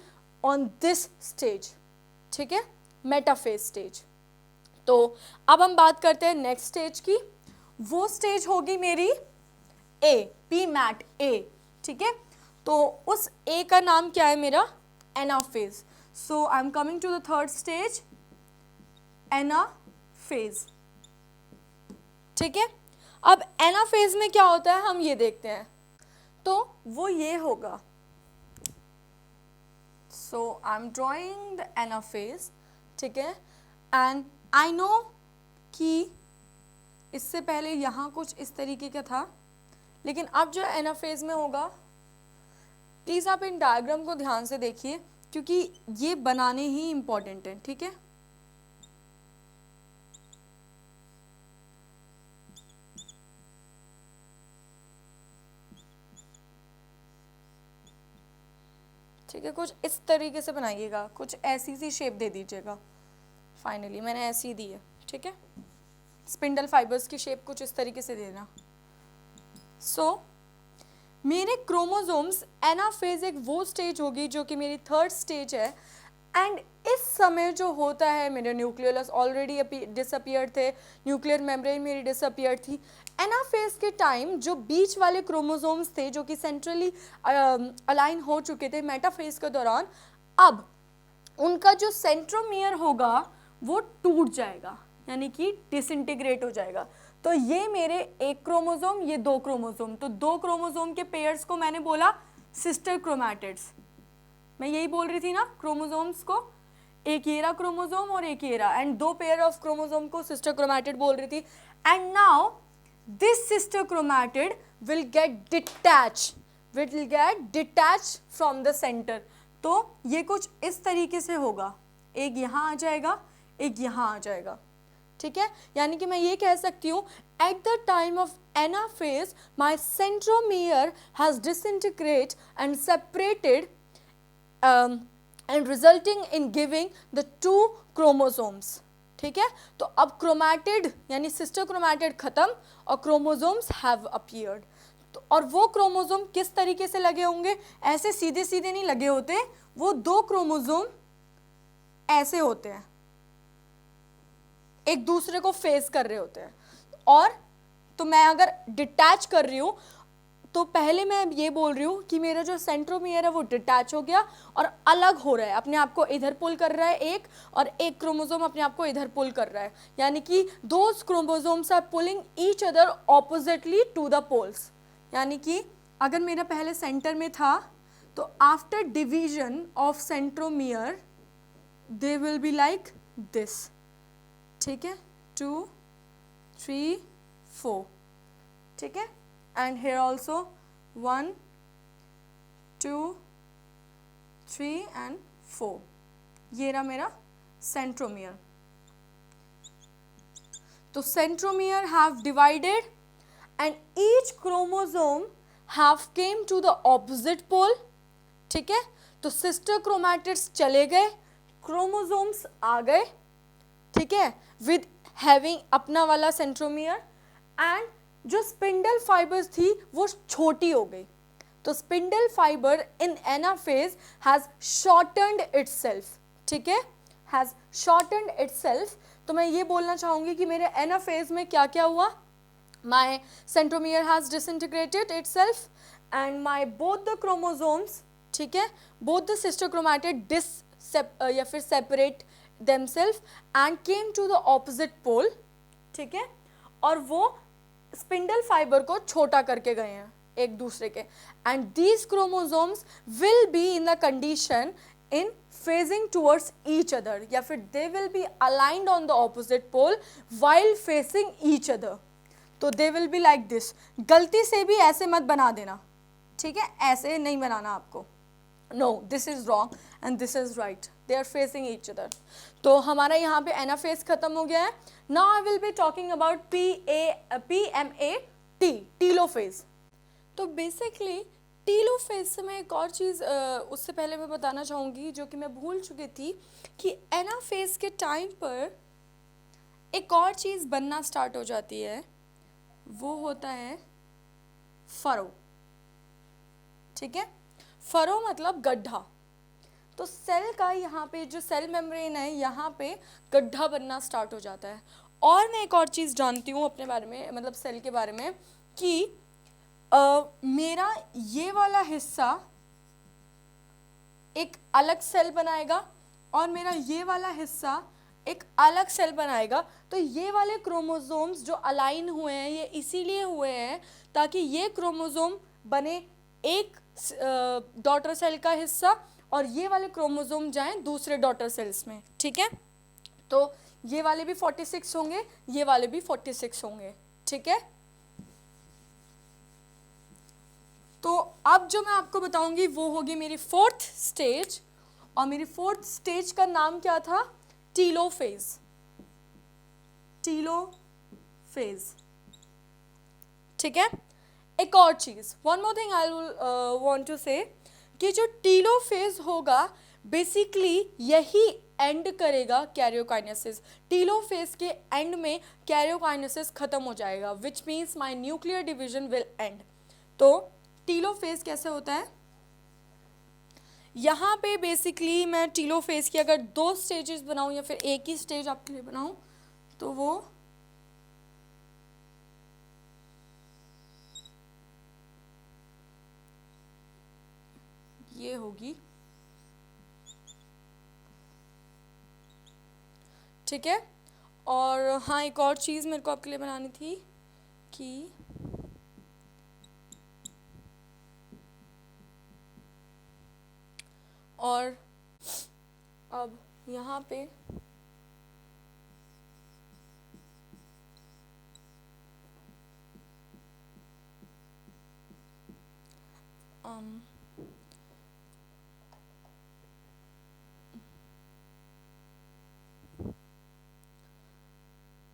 on this stage, ठीक है, मेटाफेज स्टेज। तो अब हम बात करते हैं नेक्स्ट स्टेज की, वो स्टेज होगी मेरी ए, पी मैट ए, ठीक है। तो उस ए का नाम क्या है मेरा, anaphase. So I am coming to the third stage, anaphase, ठीक है। अब एनाफेज में क्या होता है हम ये देखते हैं, तो वो ये होगा, so I am drawing the anaphase, ठीक है, एंड आई नो कि इससे पहले यहाँ कुछ इस तरीके का था, लेकिन अब जो एनाफेज में होगा, प्लीज़ आप इन डायग्राम को ध्यान से देखिए, क्योंकि ये बनाने ही इम्पॉर्टेंट है, ठीक है। ठीक है, कुछ इस तरीके से बनाइएगा, कुछ ऐसी सी शेप दे दीजिएगा, फाइनली मैंने ऐसी दी है, ठीक है। स्पिंडल फाइबर्स की शेप कुछ इस तरीके से देना। सो मेरे क्रोमोसोम्स, एनाफेज एक वो स्टेज होगी जो कि मेरी थर्ड स्टेज है, एंड इस समय जो होता है, मेरे न्यूक्लियोलस ऑलरेडी डिसअपियर थे, न्यूक्लियर मेम्ब्रेन मेरी डिसअपियर थी, एनाफेज के टाइम जो बीच वाले क्रोमोसोम्स थे जो कि सेंट्रली अलाइन हो चुके थे मेटाफेज के दौरान, अब उनका जो सेंट्रोमियर होगा वो टूट जाएगा, यानी कि डिसइंटीग्रेट हो जाएगा। तो ये मेरे एक क्रोमोसोम, ये दो क्रोमोसोम, तो दो क्रोमोसोम के पेयर्स को मैंने बोला सिस्टर क्रोमैटिड्स, मैं यही बोल रही थी ना, क्रोमोसोम्स को एक ये रहा क्रोमोसोम और एक ये रहा, एंड दो पेयर ऑफ क्रोमोसोम को सिस्टर क्रोमैटिड बोल रही थी। And now this sister chromatid will get detach from the centre. तो ये कुछ इस तरीके से होगा, एक यहाँ आ जाएगा, एक यहाँ आ जाएगा, ठीक है। यानी कि मैं ये कह सकती हूँ, at the time of anaphase my centromere has disintegrate and separated and resulting in giving the two chromosomes, ठीक है। तो अब क्रोमैटिड यानी सिस्टर क्रोमैटिड खत्म और क्रोमोसोम्स हैव अपीयर्ड। तो और वो क्रोमोसोम किस तरीके से लगे होंगे, ऐसे सीधे सीधे नहीं लगे होते, वो दो क्रोमोसोम ऐसे होते हैं, एक दूसरे को फेस कर रहे होते हैं। और तो मैं अगर डिटैच कर रही हूँ तो पहले मैं ये बोल रही हूँ कि मेरा जो सेंट्रोमियर है वो डिटैच हो गया और अलग हो रहा है, अपने आप को इधर पुल कर रहा है एक, और एक क्रोमोसोम अपने आप को इधर पुल कर रहा है, यानी कि those chromosomes are pulling each other oppositely to the poles. यानी कि अगर मेरा पहले सेंटर में था तो after division of centromere they will be like this, ठीक है, 2 3 4, ठीक है, and here also 1 2 3 and 4, ये रहा मेरा सेंट्रोमियर। तो centromere have divided and each chromosome have came to the opposite pole, ठीक है। तो सिस्टर क्रोमैटिड्स चले गए, क्रोमोसोम्स आ गए, ठीक है, विद हैविंग अपना वाला सेंट्रोमियर, एंड जो स्पिंडल फाइबर्स थी वो छोटी हो गई। तो spindle fibre in anaphase has shortened itself, ठीक है, हैज शॉर्टन्ड इटसेल्फ। तो मैं ये बोलना चाहूंगी कि मेरे एनाफेज में क्या क्या हुआ, my centromere has disintegrated itself and my both the chromosomes, ठीक है, बोथ द सिस्टर क्रोमैटिड या फिर separate themselves and came to the opposite pole, ठीक है, और वो स्पिंडल फाइबर को छोटा करके गए हैं एक दूसरे के, and these chromosomes will be in the condition in phasing towards each other, या फिर they will be aligned on the opposite pole while facing each other. तो they will be like this, गलती से भी ऐसे मत बना देना, ठीक है, ऐसे नहीं बनाना आपको, no this is wrong and this is right, they are facing each other. तो हमारा यहाँ पे एनाफेज खत्म हो गया है। Now I will be talking about PMAT, telophase. तो बेसिकली टीलोफेज से मैं एक और चीज़ उससे पहले मैं बताना चाहूँगी जो कि मैं भूल चुकी थी, कि एनाफेज के टाइम पर एक और चीज़ बनना स्टार्ट हो जाती है, वो होता है फरो, ठीक है, फरो मतलब गड्ढा। तो सेल का यहाँ पे जो सेल मेम्ब्रेन है यहाँ पे गड्ढा बनना स्टार्ट हो जाता है। और मैं एक और चीज़ जानती हूँ अपने बारे में, मतलब सेल के बारे में, कि मेरा ये वाला हिस्सा एक अलग सेल बनाएगा और मेरा ये वाला हिस्सा एक अलग सेल बनाएगा। तो ये वाले क्रोमोसोम्स जो अलाइन हुए हैं ये इसीलिए हुए हैं ताकि ये क्रोमोसोम बने एक डॉटर सेल का हिस्सा और ये वाले क्रोमोसोम जाएं दूसरे डॉटर सेल्स में, ठीक है। तो ये वाले भी 46 होंगे, ये वाले भी 46 होंगे, ठीक है। तो अब जो मैं आपको बताऊंगी वो होगी मेरी फोर्थ स्टेज, और मेरी फोर्थ स्टेज का नाम क्या था, टीलोफेज, टीलोफेज, ठीक है। एक और चीज, one more thing I will want to say, कि जो टीलोफेज होगा बेसिकली यही एंड करेगा कैरियोकाइनेसिस। टीलोफेज के एंड में कैरियोकाइनेसिस खत्म हो जाएगा, which means my nuclear division will end. तो टीलोफेज कैसे होता है, यहाँ पे बेसिकली मैं टीलोफेज की अगर 2 स्टेजेस बनाऊँ या फिर एक ही स्टेज आपके लिए बनाऊँ तो वो ये होगी, ठीक है। और हाँ एक और चीज़ मेरे को आपके लिए बनानी थी कि और अब यहाँ पे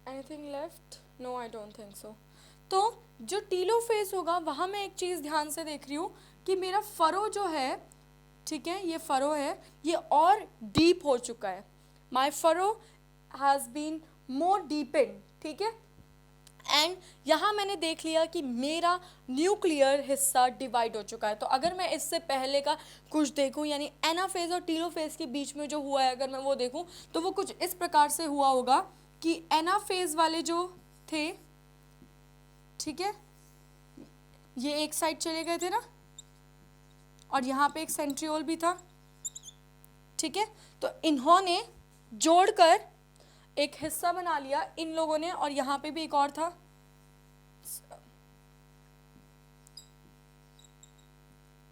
anything left, no I don't think so. तो जो टीलोफेज होगा वहाँ मैं एक चीज़ ध्यान से देख रही हूँ कि मेरा फरो जो है, ठीक है, ये फरो है, ये और डीप हो चुका है। My furrow has been more deepened, ठीक है। एंड यहाँ मैंने देख लिया कि मेरा न्यूक्लियर हिस्सा डिवाइड हो चुका है। तो अगर मैं इससे पहले का कुछ देखूँ, यानी एनाफेज और टीलोफेज के बीच में जो हुआ है अगर मैं वो देखूँ, तो वो कुछ इस प्रकार से हुआ होगा कि एनाफेज वाले जो थे, ठीक है, ये एक साइड चले गए थे ना, और यहाँ पे एक सेंट्रियोल भी था, ठीक है। तो इन्होंने जोड़कर एक हिस्सा बना लिया इन लोगों ने, और यहाँ पे भी एक और था,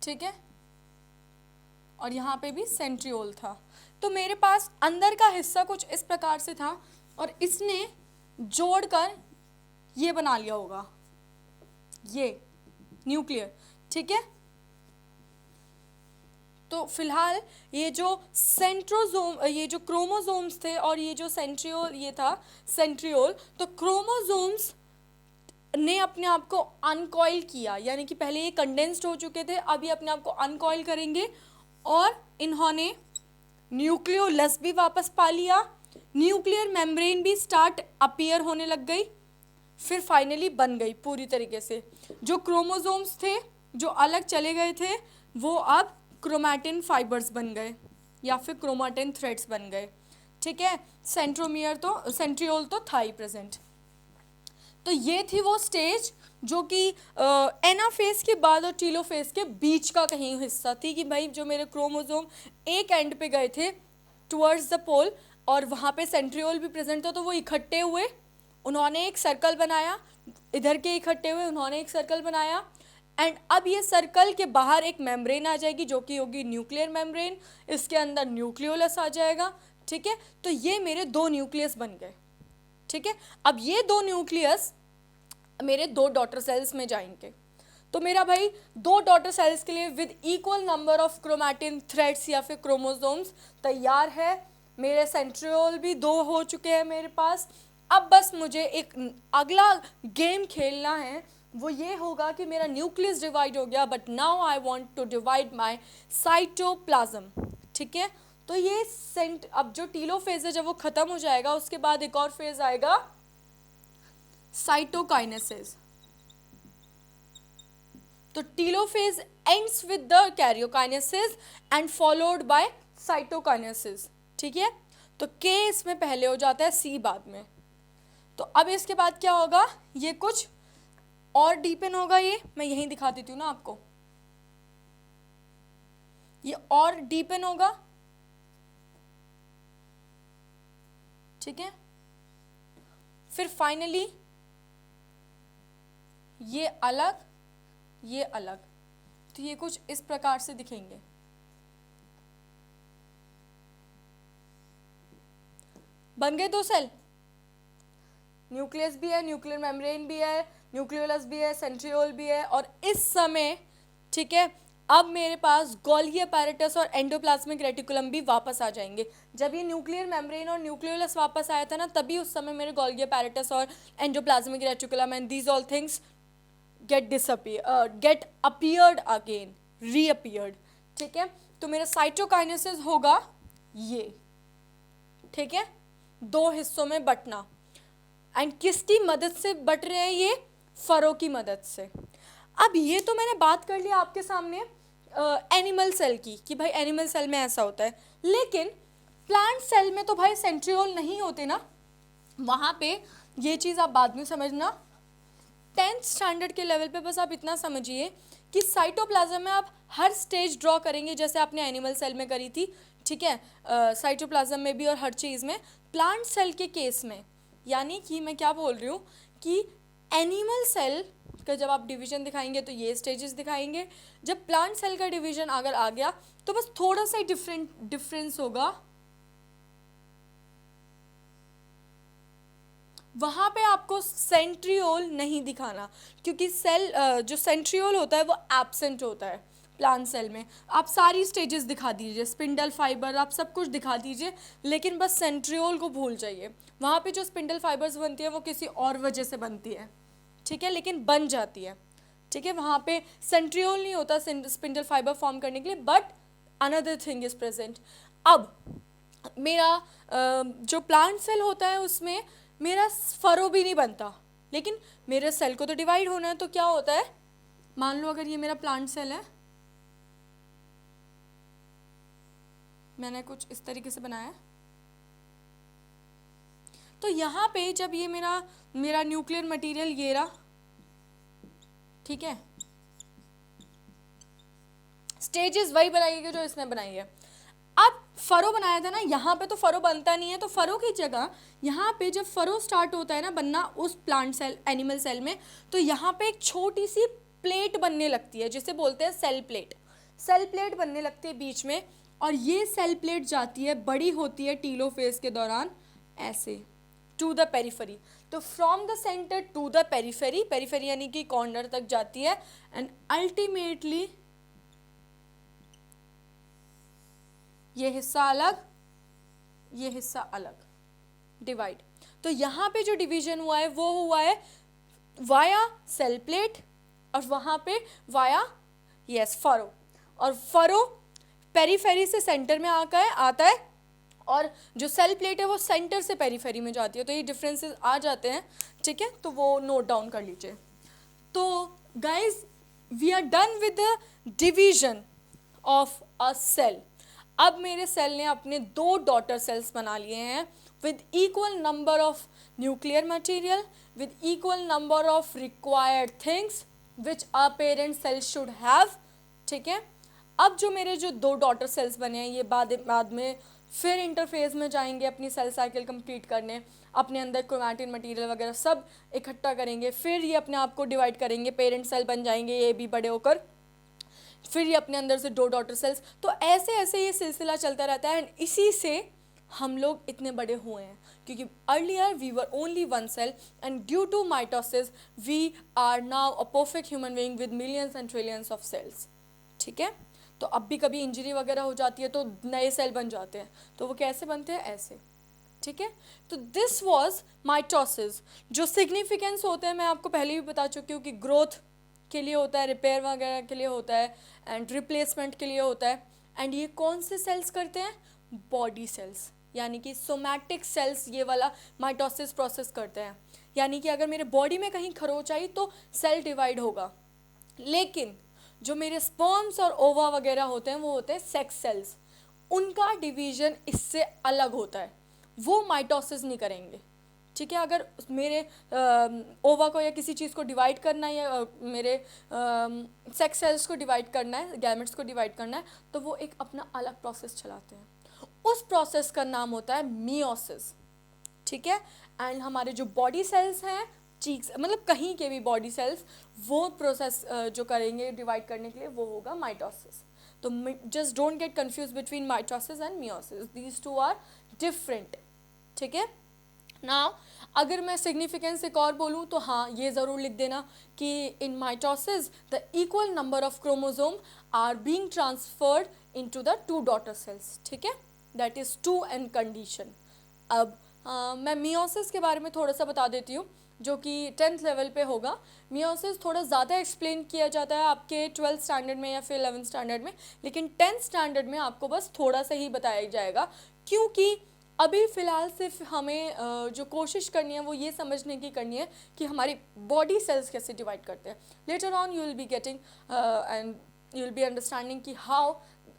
ठीक है, और यहाँ पे भी सेंट्रियोल था। तो मेरे पास अंदर का हिस्सा कुछ इस प्रकार से था, और इसने जोड़कर ये बना लिया होगा, ये न्यूक्लियर, ठीक है। तो फिलहाल ये जो सेंट्रोजोम, ये जो क्रोमोसोम्स थे और ये जो सेंट्रियोल, ये था सेंट्रियोल, तो क्रोमोसोम्स ने अपने आप को अनकॉइल किया, यानी कि पहले ये कंडेंस्ड हो चुके थे, अब ये अपने आप को अनकॉइल करेंगे, और इन्होंने न्यूक्लियोलस भी वापस पा लिया, न्यूक्लियर मेम्ब्रेन भी स्टार्ट अपीयर होने लग गई, फिर फाइनली बन गई पूरी तरीके से। जो क्रोमोसोम्स थे जो अलग चले गए थे, वो अब क्रोमैटिन फाइबर्स बन गए या फिर क्रोमैटिन थ्रेड्स बन गए, ठीक है। सेंट्रोमियर तो, सेंट्रियोल तो था ही प्रेजेंट। तो ये थी वो स्टेज जो कि एनाफेज के बाद और टीलोफेज के बीच का कहीं हिस्सा थी, कि भाई जो मेरे क्रोमोसोम एक एंड पे गए थे टुवर्ड्स द पोल, और वहाँ पे सेंट्रियोल भी प्रेजेंट था, तो वो इकट्ठे हुए, उन्होंने एक सर्कल बनाया, इधर के इकट्ठे हुए, उन्होंने एक सर्कल बनाया, एंड अब ये सर्कल के बाहर एक मेम्ब्रेन आ जाएगी जो कि होगी न्यूक्लियर मेम्ब्रेन, इसके अंदर न्यूक्लियोलस आ जाएगा, ठीक है। तो ये मेरे दो न्यूक्लियस बन गए, ठीक है। अब ये दो न्यूक्लियस मेरे दो डॉटर सेल्स में जाएंगे, तो मेरा भाई दो डॉटर सेल्स के लिए with equal number of chromatin threads या फिर क्रोमोसोम्स तैयार है। मेरे सेंट्रियोल भी दो हो चुके हैं मेरे पास। अब बस मुझे एक अगला गेम खेलना है, वो ये होगा कि मेरा न्यूक्लियस डिवाइड हो गया, but now I want to divide my cytoplasm, ठीक है। तो ये अब जो टीलोफेज है जब वो खत्म हो जाएगा, उसके बाद एक और फेज आएगा साइटोकाइनेसिस। तो telophase ends with the karyokinesis and followed by cytokinesis, ठीक है। तो के इसमें पहले हो जाता है, सी बाद में। तो अब इसके बाद क्या होगा, ये कुछ और डीपन होगा, ये मैं यहीं दिखा देती हूँ ना आपको, ये और डीपन होगा, ठीक है। फिर फाइनली ये अलग, ये अलग, तो ये कुछ इस प्रकार से दिखेंगे। बन गए दो सेल, न्यूक्लियस भी है, न्यूक्लियर मेम्ब्रेन भी है, न्यूक्लियोलस भी है, सेंट्रियोल भी है, और इस समय, ठीक है, अब मेरे पास गोल्गी अपैरेटस और एंडोप्लाज्मिक रेटिकुलम भी वापस आ जाएंगे। जब ये न्यूक्लियर मेम्ब्रेन और न्यूक्लियोलस वापस आया था ना, तभी उस समय मेरे गोल्गी अपैरेटस और endoplasmic reticulum and these all things get appeared again, reappeared, ठीक है। तो मेरा साइटोकाइनेसिस होगा ये, ठीक है, दो हिस्सों में बंटना, एंड किसकी मदद से बट रहे हैं ये, फरों की मदद से। अब ये तो मैंने बात कर लिया आपके सामने एनिमल सेल की, कि भाई एनिमल सेल में ऐसा होता है, लेकिन प्लांट सेल में तो भाई सेंट्रियोल नहीं होते ना, वहाँ पे ये चीज़ आप बाद में समझना। 10th स्टैंडर्ड के लेवल पे बस आप इतना समझिए कि साइटोप्लाज्म में आप हर स्टेज ड्रॉ करेंगे जैसे आपने एनिमल सेल में करी थी, ठीक है, साइटोप्लाज्म में भी और हर चीज़ में। प्लांट सेल के केस में, यानी कि मैं क्या बोल रही हूँ कि एनिमल सेल का जब आप डिवीजन दिखाएंगे तो ये स्टेजेस दिखाएंगे, जब प्लांट सेल का डिवीजन अगर आ गया तो बस थोड़ा सा ही डिफरेंस होगा, वहाँ पे आपको सेंट्रियोल नहीं दिखाना, क्योंकि सेल जो सेंट्रियोल होता है वो एब्सेंट होता है प्लांट सेल में। आप सारी स्टेजेस दिखा दीजिए, स्पिंडल फाइबर आप सब कुछ दिखा दीजिए, लेकिन बस सेंट्रियोल को भूल जाइए। वहाँ पे जो स्पिंडल फाइबर्स बनती है वो किसी और वजह से बनती है, ठीक है, लेकिन बन जाती है, ठीक है। वहाँ पे सेंट्रियोल नहीं होता स्पिंडल फाइबर फॉर्म करने के लिए, but another thing is present. अब मेरा जो प्लांट सेल होता है उसमें मेरा फरो भी नहीं बनता, लेकिन मेरे सेल को तो डिवाइड होना है, तो क्या होता है, मान लो अगर ये मेरा प्लांट सेल है, मैंने कुछ इस तरीके से बनाया है, तो यहाँ पे जब ये मेरा मेरा न्यूक्लियर मटेरियल ये रहा, ठीक है, स्टेजेस वही बनाइएगा जो इसने बनाई है। अब फरो बनाया था ना, यहाँ पे तो फरो बनता नहीं है, तो फरो की जगह यहाँ पे जब फरो स्टार्ट होता है ना बनना उस प्लांट सेल एनिमल सेल में, तो यहाँ पे एक छोटी सी प्लेट बनने लगती है जिसे बोलते हैं सेल प्लेट। सेल प्लेट बनने लगती है बीच में, और ये सेल प्लेट जाती है, बड़ी होती है टीलोफेज के दौरान ऐसे टू द पेरिफेरी। तो from the centre to the periphery, periphery यानी कि कॉर्नर तक जाती है, एंड अल्टीमेटली ये हिस्सा अलग, ये हिस्सा अलग, डिवाइड। तो यहाँ पे जो डिवीजन हुआ है वो हुआ है वाया सेल प्लेट, और वहाँ पे वाया यस फरो, और फरो पेरीफेरी से सेंटर में आता है, और जो सेल प्लेट है वो सेंटर से पेरीफेरी में जाती है। तो ये डिफरेंसेस आ जाते हैं, ठीक है, तो वो नोट डाउन कर लीजिए। तो guys we are done with the division of a cell. अब मेरे सेल ने अपने 2 डॉटर सेल्स बना लिए हैं with equal number of nuclear material, with equal number of required things which a parent cell should have, ठीक है। अब जो मेरे जो 2 डॉटर सेल्स बने हैं ये बाद में फिर इंटरफेज में जाएंगे अपनी सेल साइकिल कंप्लीट करने, अपने अंदर क्रोमैटिन मटेरियल वगैरह सब इकट्ठा करेंगे, फिर ये अपने आप को डिवाइड करेंगे, पेरेंट सेल बन जाएंगे ये भी बड़े होकर, फिर ये अपने अंदर से 2 डॉटर सेल्स। तो ऐसे ऐसे ये सिलसिला चलता रहता है, एंड इसी से हम लोग इतने बड़े हुए हैं, क्योंकि earlier we were only 1 cell, and due to mitosis we are now a perfect human being with millions and trillions of cells, ठीक है। तो अब भी कभी इंजरी वगैरह हो जाती है तो नए सेल बन जाते हैं, तो वो कैसे बनते हैं, ऐसे, ठीक है। तो दिस वॉज माइटोसिस। जो सिग्निफिकेंस होते हैं मैं आपको पहले भी बता चुकी हूँ कि ग्रोथ के लिए होता है, रिपेयर वगैरह के लिए होता है, एंड रिप्लेसमेंट के लिए होता है। एंड ये कौन से सेल्स करते हैं, बॉडी सेल्स, यानी कि सोमैटिक सेल्स ये वाला माइटोसिस प्रोसेस करते हैं। यानी कि अगर मेरे बॉडी में कहीं खरोच आई तो सेल डिवाइड होगा, लेकिन जो मेरे स्पर्म्स और ओवा वगैरह होते हैं वो होते हैं सेक्स सेल्स, उनका डिवीजन इससे अलग होता है, वो माइटोसिस नहीं करेंगे, ठीक है। अगर मेरे ओवा को या किसी चीज़ को डिवाइड करना है, या मेरे सेक्स सेल्स को डिवाइड करना है, गैमेट्स को डिवाइड करना है, तो वो एक अपना अलग प्रोसेस चलाते हैं, उस प्रोसेस का नाम होता है मियोसिस, ठीक है। एंड हमारे जो बॉडी सेल्स हैं, चीक्स मतलब कहीं के भी बॉडी सेल्स, वो प्रोसेस जो करेंगे डिवाइड करने के लिए वो होगा माइटोसिस। तो just don't get confuse between mitosis and meiosis, these 2 are different, ठीक है। नाउ अगर मैं सिग्निफिकेंस एक और बोलूँ तो हाँ, ये ज़रूर लिख देना कि in mitosis the equal number of chromosome are being transferred into the 2 daughter cells, ठीक है, दैट इज़ 2 एंड कंडीशन। अब मैं मियोसिस के बारे में थोड़ा सा बता देती हूँ, जो कि 10th लेवल पे होगा। मियोसिस थोड़ा ज़्यादा एक्सप्लेन किया जाता है आपके 12th स्टैंडर्ड में या फिर 11th स्टैंडर्ड में, लेकिन 10th स्टैंडर्ड में आपको बस थोड़ा सा ही बताया जाएगा, क्योंकि अभी फ़िलहाल सिर्फ हमें जो कोशिश करनी है वो ये समझने की करनी है कि हमारी बॉडी सेल्स कैसे डिवाइड करते हैं। Later on you will be getting and you will be understanding कि how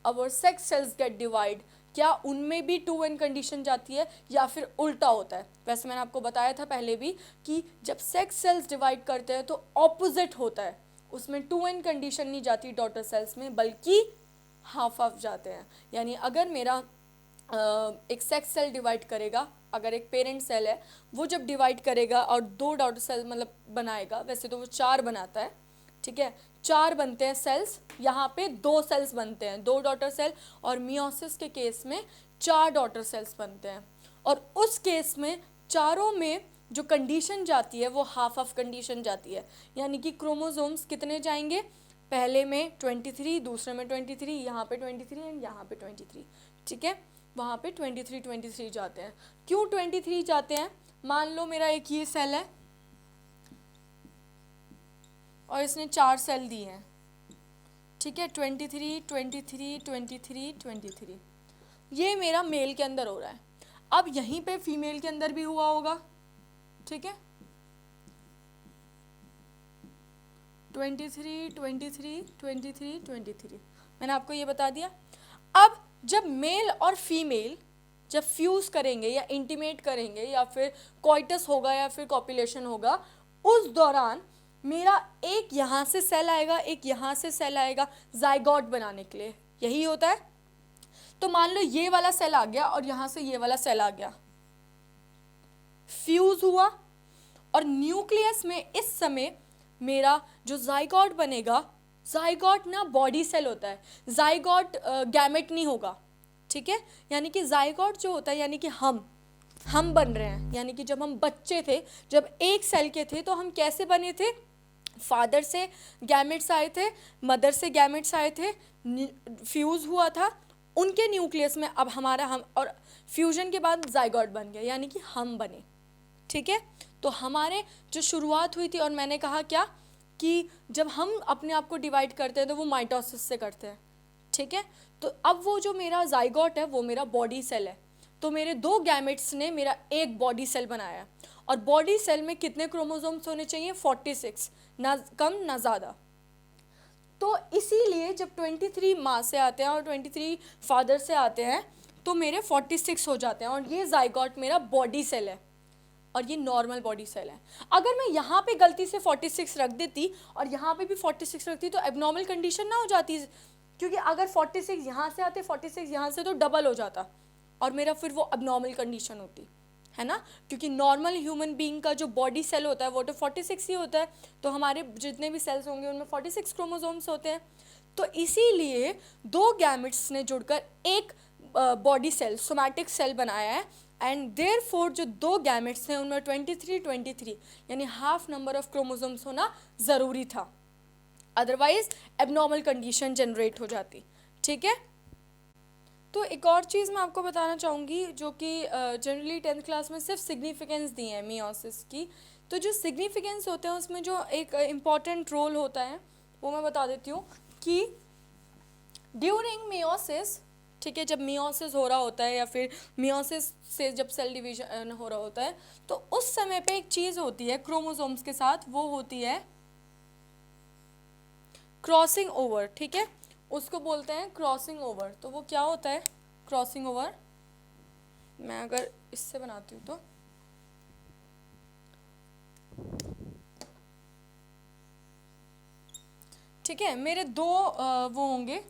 our sex cells get divide, क्या उनमें भी 2n कंडीशन जाती है या फिर उल्टा होता है। वैसे मैंने आपको बताया था पहले भी कि जब सेक्स सेल्स डिवाइड करते हैं तो ऑपोजिट होता है, उसमें 2n कंडीशन नहीं जाती डॉटर सेल्स में, बल्कि हाफ हाफ जाते हैं। यानी अगर मेरा एक सेक्स सेल डिवाइड करेगा, अगर एक पेरेंट सेल है वो जब डिवाइड करेगा और 2 डॉटर सेल मतलब बनाएगा, वैसे तो वो 4 बनाता है, ठीक है, 4 बनते हैं सेल्स, यहाँ पे 2 सेल्स बनते हैं, 2 डॉटर सेल, और मियोसिस के केस में 4 डॉटर सेल्स बनते हैं। और उस केस में चारों में जो कंडीशन जाती है वो हाफ हाफ कंडीशन जाती है, यानी कि क्रोमोसोम्स कितने जाएंगे, पहले में 23, दूसरे में 23, यहाँ पे 23 एंड यहाँ पे 23, ठीक है, वहाँ पे 23 जाते हैं। क्यों 23 जाते हैं, मान लो मेरा एक ये सेल है और इसने 4 सेल दिए हैं, ठीक है, 23, 23, 23, 23, ये मेरा मेल के अंदर हो रहा है। अब यहीं पे फीमेल के अंदर भी हुआ होगा, ठीक है। 23, 23, 23, 23 मैंने आपको ये बता दिया। अब जब मेल और फीमेल जब फ्यूज करेंगे या इंटीमेट करेंगे या फिर कॉइटस होगा या फिर कॉपुलेशन होगा, उस दौरान मेरा एक यहाँ से सेल आएगा, एक यहाँ से सेल आएगा जाइगोट बनाने के लिए, यही होता है। तो मान लो ये वाला सेल आ गया और यहाँ से ये वाला सेल आ गया, फ्यूज हुआ, और न्यूक्लियस में इस समय मेरा जो जाइगोट बनेगा, जाइगोट ना बॉडी सेल होता है, जाइगोट गैमेट नहीं होगा, ठीक है। यानी कि जाइगोट जो होता है यानी कि हम बन रहे हैं, यानी कि जब हम बच्चे थे, जब एक सेल के थे, तो हम कैसे बने थे, फादर से गैमेट्स आए थे, मदर से गैमेट्स आए थे, फ्यूज हुआ था उनके न्यूक्लियस में, अब हमारा हम, और फ्यूजन के बाद जाइगोट बन गया, यानी कि हम बने, ठीक है। तो हमारे जो शुरुआत हुई थी, और मैंने कहा क्या कि जब हम अपने आप को डिवाइड करते हैं तो वो माइटोसिस से करते हैं, ठीक है। तो अब वो जो मेरा जाइगोट है वो मेरा बॉडी सेल है, तो मेरे दो गैमेट्स ने मेरा एक बॉडी सेल बनाया, और बॉडी सेल में कितने क्रोमोसोम्स होने चाहिए, 46, ना कम ना ज़्यादा। तो इसीलिए जब 23 माँ से आते हैं और 23 फादर से आते हैं तो मेरे 46 हो जाते हैं, और ये जाइगोट मेरा बॉडी सेल है और ये नॉर्मल बॉडी सेल है। अगर मैं यहाँ पे गलती से 46 रख देती और यहाँ पे भी 46 रखती तो एबनॉर्मल कंडीशन ना हो जाती, क्योंकि अगर 46 यहाँ से आते 46 यहाँ से तो डबल हो जाता और मेरा फिर वो एबनॉर्मल कंडीशन होती है ना, क्योंकि नॉर्मल ह्यूमन बीइंग का जो बॉडी सेल होता है वो तो 46 ही होता है, तो हमारे जितने भी सेल्स होंगे उनमें 46 क्रोमोसोम्स होते हैं। तो इसीलिए दो गैमेट्स ने जुड़कर एक बॉडी सेल, सोमैटिक सेल बनाया है, एंड देयरफॉर जो दो गैमेट्स हैं उनमें 23 यानी हाफ नंबर ऑफ क्रोमोसोम्स होना ज़रूरी था, अदरवाइज एबनॉर्मल कंडीशन जनरेट हो जाती, ठीक है। तो एक और चीज़ मैं आपको बताना चाहूँगी जो कि जनरली 10th क्लास में सिर्फ सिग्निफिकेंस दी है मियोसिस की, तो जो सिग्निफिकेंस होते हैं उसमें जो एक इम्पॉर्टेंट रोल होता है वो मैं बता देती हूँ कि ड्यूरिंग मियोसिस, ठीक है, जब मियोसिस हो रहा होता है या फिर मियोसिस से जब सेल डिवीजन हो रहा होता है तो उस समय पे एक चीज़ होती है क्रोमोसोम्स के साथ, वो होती है क्रॉसिंग ओवर, ठीक है, उसको बोलते हैं क्रॉसिंग ओवर। तो वो क्या होता है क्रॉसिंग ओवर, मैं अगर इससे बनाती हूँ तो ठीक है, मेरे दो वो होंगे,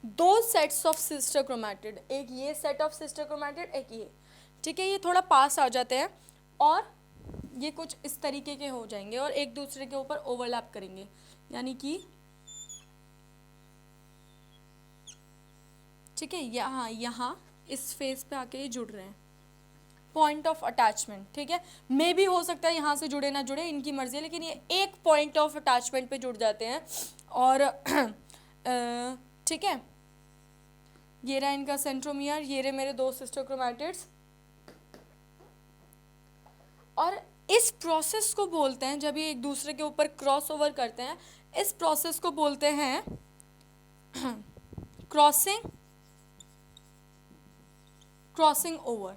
दो सेट्स ऑफ सिस्टर क्रोमैटिड, एक ये सेट ऑफ सिस्टर क्रोमैटिड, एक ये, ठीक है। ये थोड़ा पास आ जाते हैं और ये कुछ इस तरीके के हो जाएंगे और एक दूसरे के ऊपर ओवरलैप करेंगे, यानी कि ठीक है, यहाँ इस फेस पे आके ये जुड़ रहे हैं, पॉइंट ऑफ अटैचमेंट, ठीक है। मे भी हो सकता है यहाँ से जुड़े ना जुड़े, इनकी मर्जी है, लेकिन ये एक पॉइंट ऑफ अटैचमेंट पे जुड़ जाते हैं। और ठीक है, ये रहा इनका सेंट्रोमियर, ये रहे मेरे दो सिस्टर क्रोमैटिड्स, और इस प्रोसेस को बोलते हैं, जब ये एक दूसरे के ऊपर क्रॉस ओवर करते हैं, इस प्रोसेस को बोलते हैं क्रॉसिंग ओवर,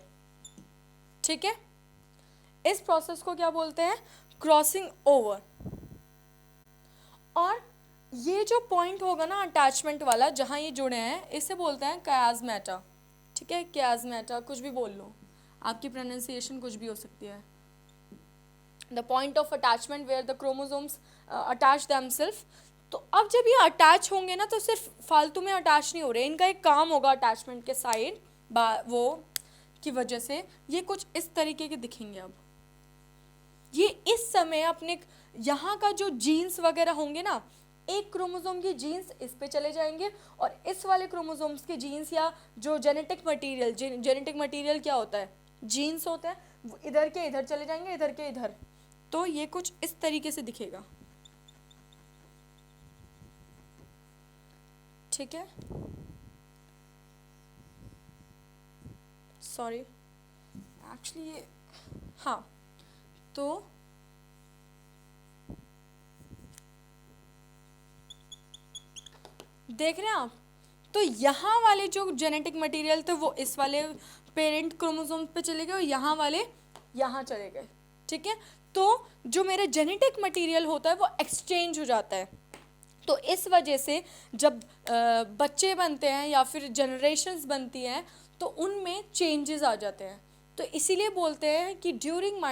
ठीक है। इस प्रोसेस को क्या बोलते हैं, क्रॉसिंग ओवर। और ये जो पॉइंट होगा ना अटैचमेंट वाला जहाँ ये जुड़े हैं, इसे बोलते हैं कैज़मेटा, ठीक है, कैज़मेटा, कुछ भी बोल लो, आपकी प्रोनाउंसिएशन कुछ भी हो सकती है। The point of attachment where the chromosomes attach themselves. तो अब जब ये अटैच होंगे ना तो सिर्फ फालतू में अटैच नहीं हो रहे, इनका एक काम होगा अटैचमेंट के साइड वो की वजह से ये कुछ इस तरीके के दिखेंगे। अब ये इस समय अपने यहाँ का जो जीन्स वगैरह होंगे ना, एक क्रोमोसोम की जीन्स इस पे चले जाएंगे और इस वाले क्रोमोसोम्स के जीन्स या जो जेनेटिक मटेरियल क्या होता है, जीन्स होता है, वो इधर के इधर चले जाएंगे, इधर के इधर। तो ये कुछ इस तरीके से दिखेगा, ठीक है। सॉरी एक्चुअली ये, हाँ, तो देख रहे हैं आप, तो यहाँ वाले जो जेनेटिक मटेरियल थे वो इस वाले पेरेंट क्रोमोसोम पे चले गए और यहाँ वाले यहाँ चले गए, ठीक है। तो जो मेरा जेनेटिक मटेरियल होता है वो एक्सचेंज हो जाता है। तो इस वजह से जब बच्चे बनते हैं या फिर जनरेशन्स बनती हैं तो उनमें चेंजेस आ जाते हैं। तो इसीलिए बोलते हैं कि ड्यूरिंग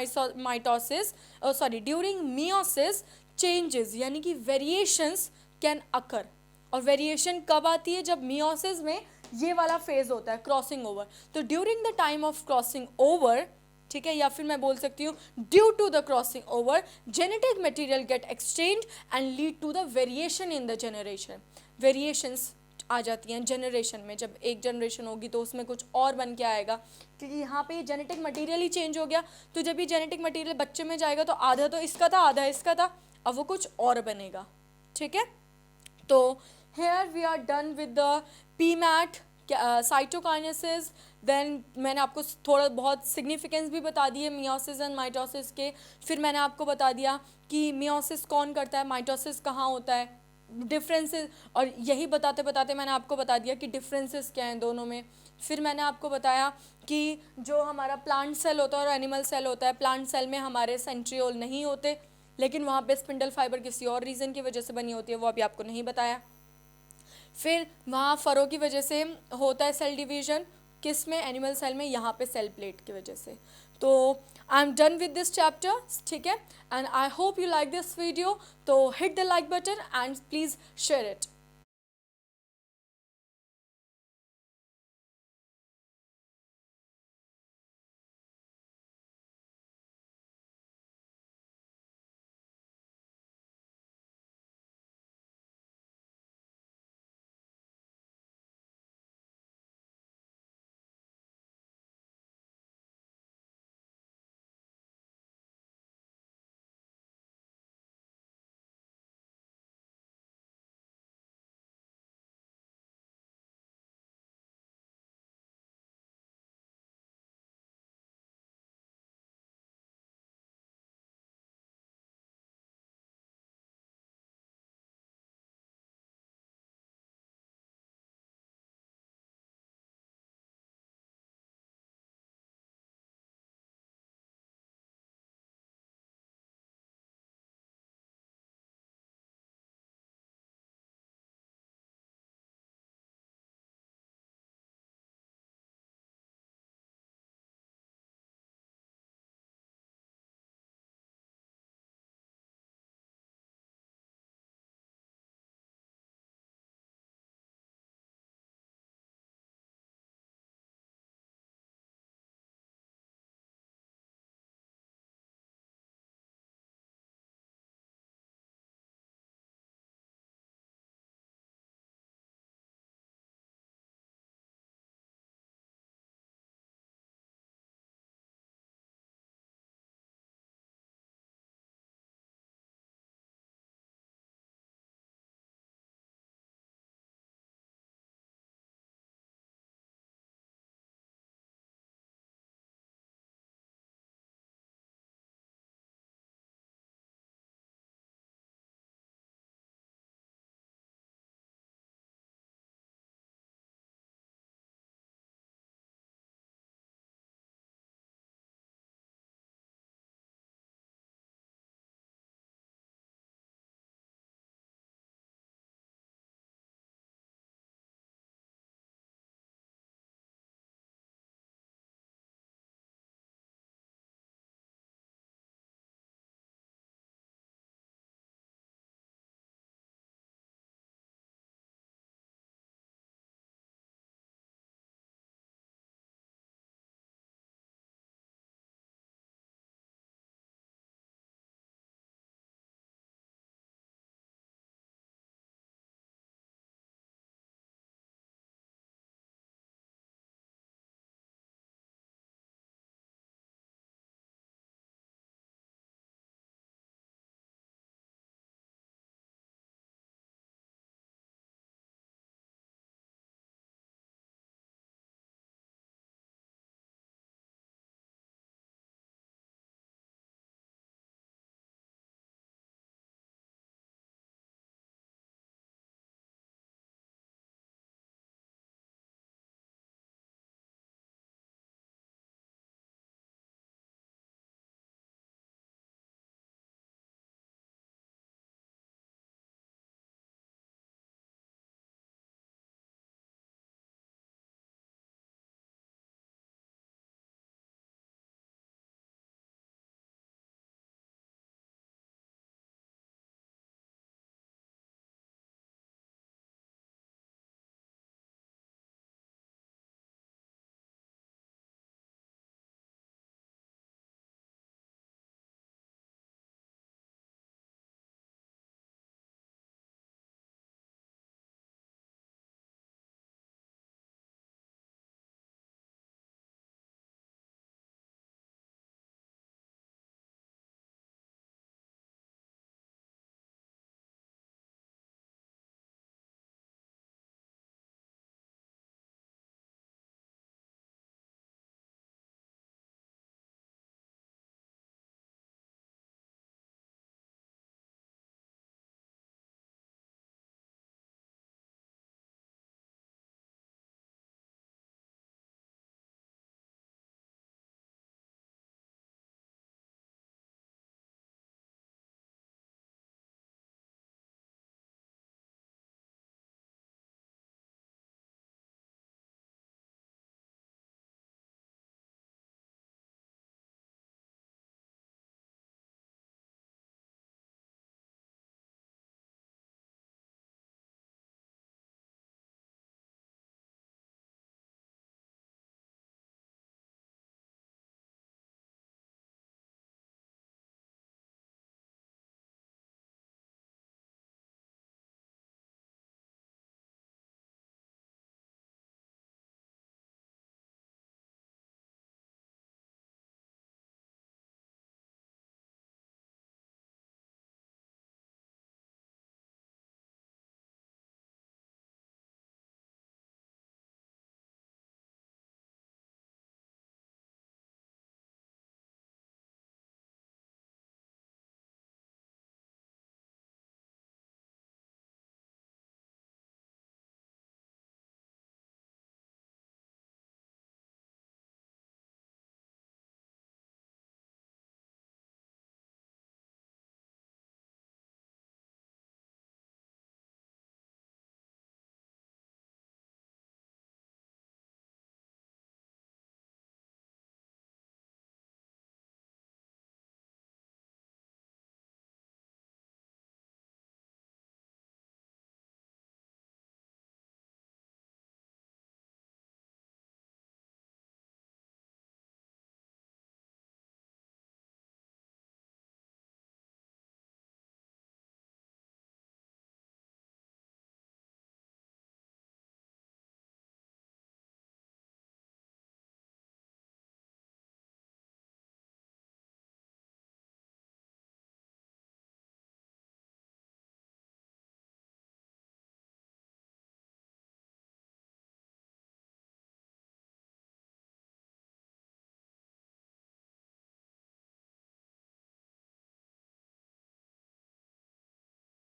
ड्यूरिंग मियोसिस चेंजेस यानी कि वेरिएशंस कैन अकर। और वेरिएशन कब आती है? जब मियोसिस में ये वाला फेज होता है, क्रॉसिंग ओवर। तो during the time of crossing over, ठीक है, या फिर मैं बोल सकती हूँ due to the crossing over genetic material get exchange and lead to the variation in the generation. Variations आ जाती हैं जनरेशन में। जब एक जनरेशन होगी तो उसमें कुछ और बन के आएगा, क्योंकि यहाँ पे ये जेनेटिक मटेरियल ही चेंज हो गया। तो जब ये जेनेटिक मटेरियल बच्चे में जाएगा तो आधा तो इसका था, आधा इसका था, अब वो कुछ और बनेगा, ठीक है। तो here we are done with the PMAT cytokinesis. देन मैंने आपको थोड़ा बहुत सिग्निफिकेंस भी बता दिए मियोसिस एंड माइटोसिस के। फिर मैंने आपको बता दिया कि मियोसिस कौन करता है, माइटोसिस कहाँ होता है, डिफरेंसेस, और यही बताते बताते मैंने आपको बता दिया कि डिफरेंसेस क्या हैं दोनों में। फिर मैंने आपको बताया कि जो हमारा प्लांट सेल होता है और एनिमल सेल होता है, प्लांट सेल में हमारे सेंट्रियोल नहीं होते, लेकिन वहाँ पे स्पिंडल फाइबर किसी और रीज़न की वजह से बनी होती है, वो अभी आपको नहीं बताया। फिर वहाँ फरों की वजह से होता है सेल डिवीजन, किस में? एनिमल सेल में, यहाँ पे सेल प्लेट की वजह से। तो I am done with this chapter, ठीक है, and I hope you like this video. तो hit the like button and please share it.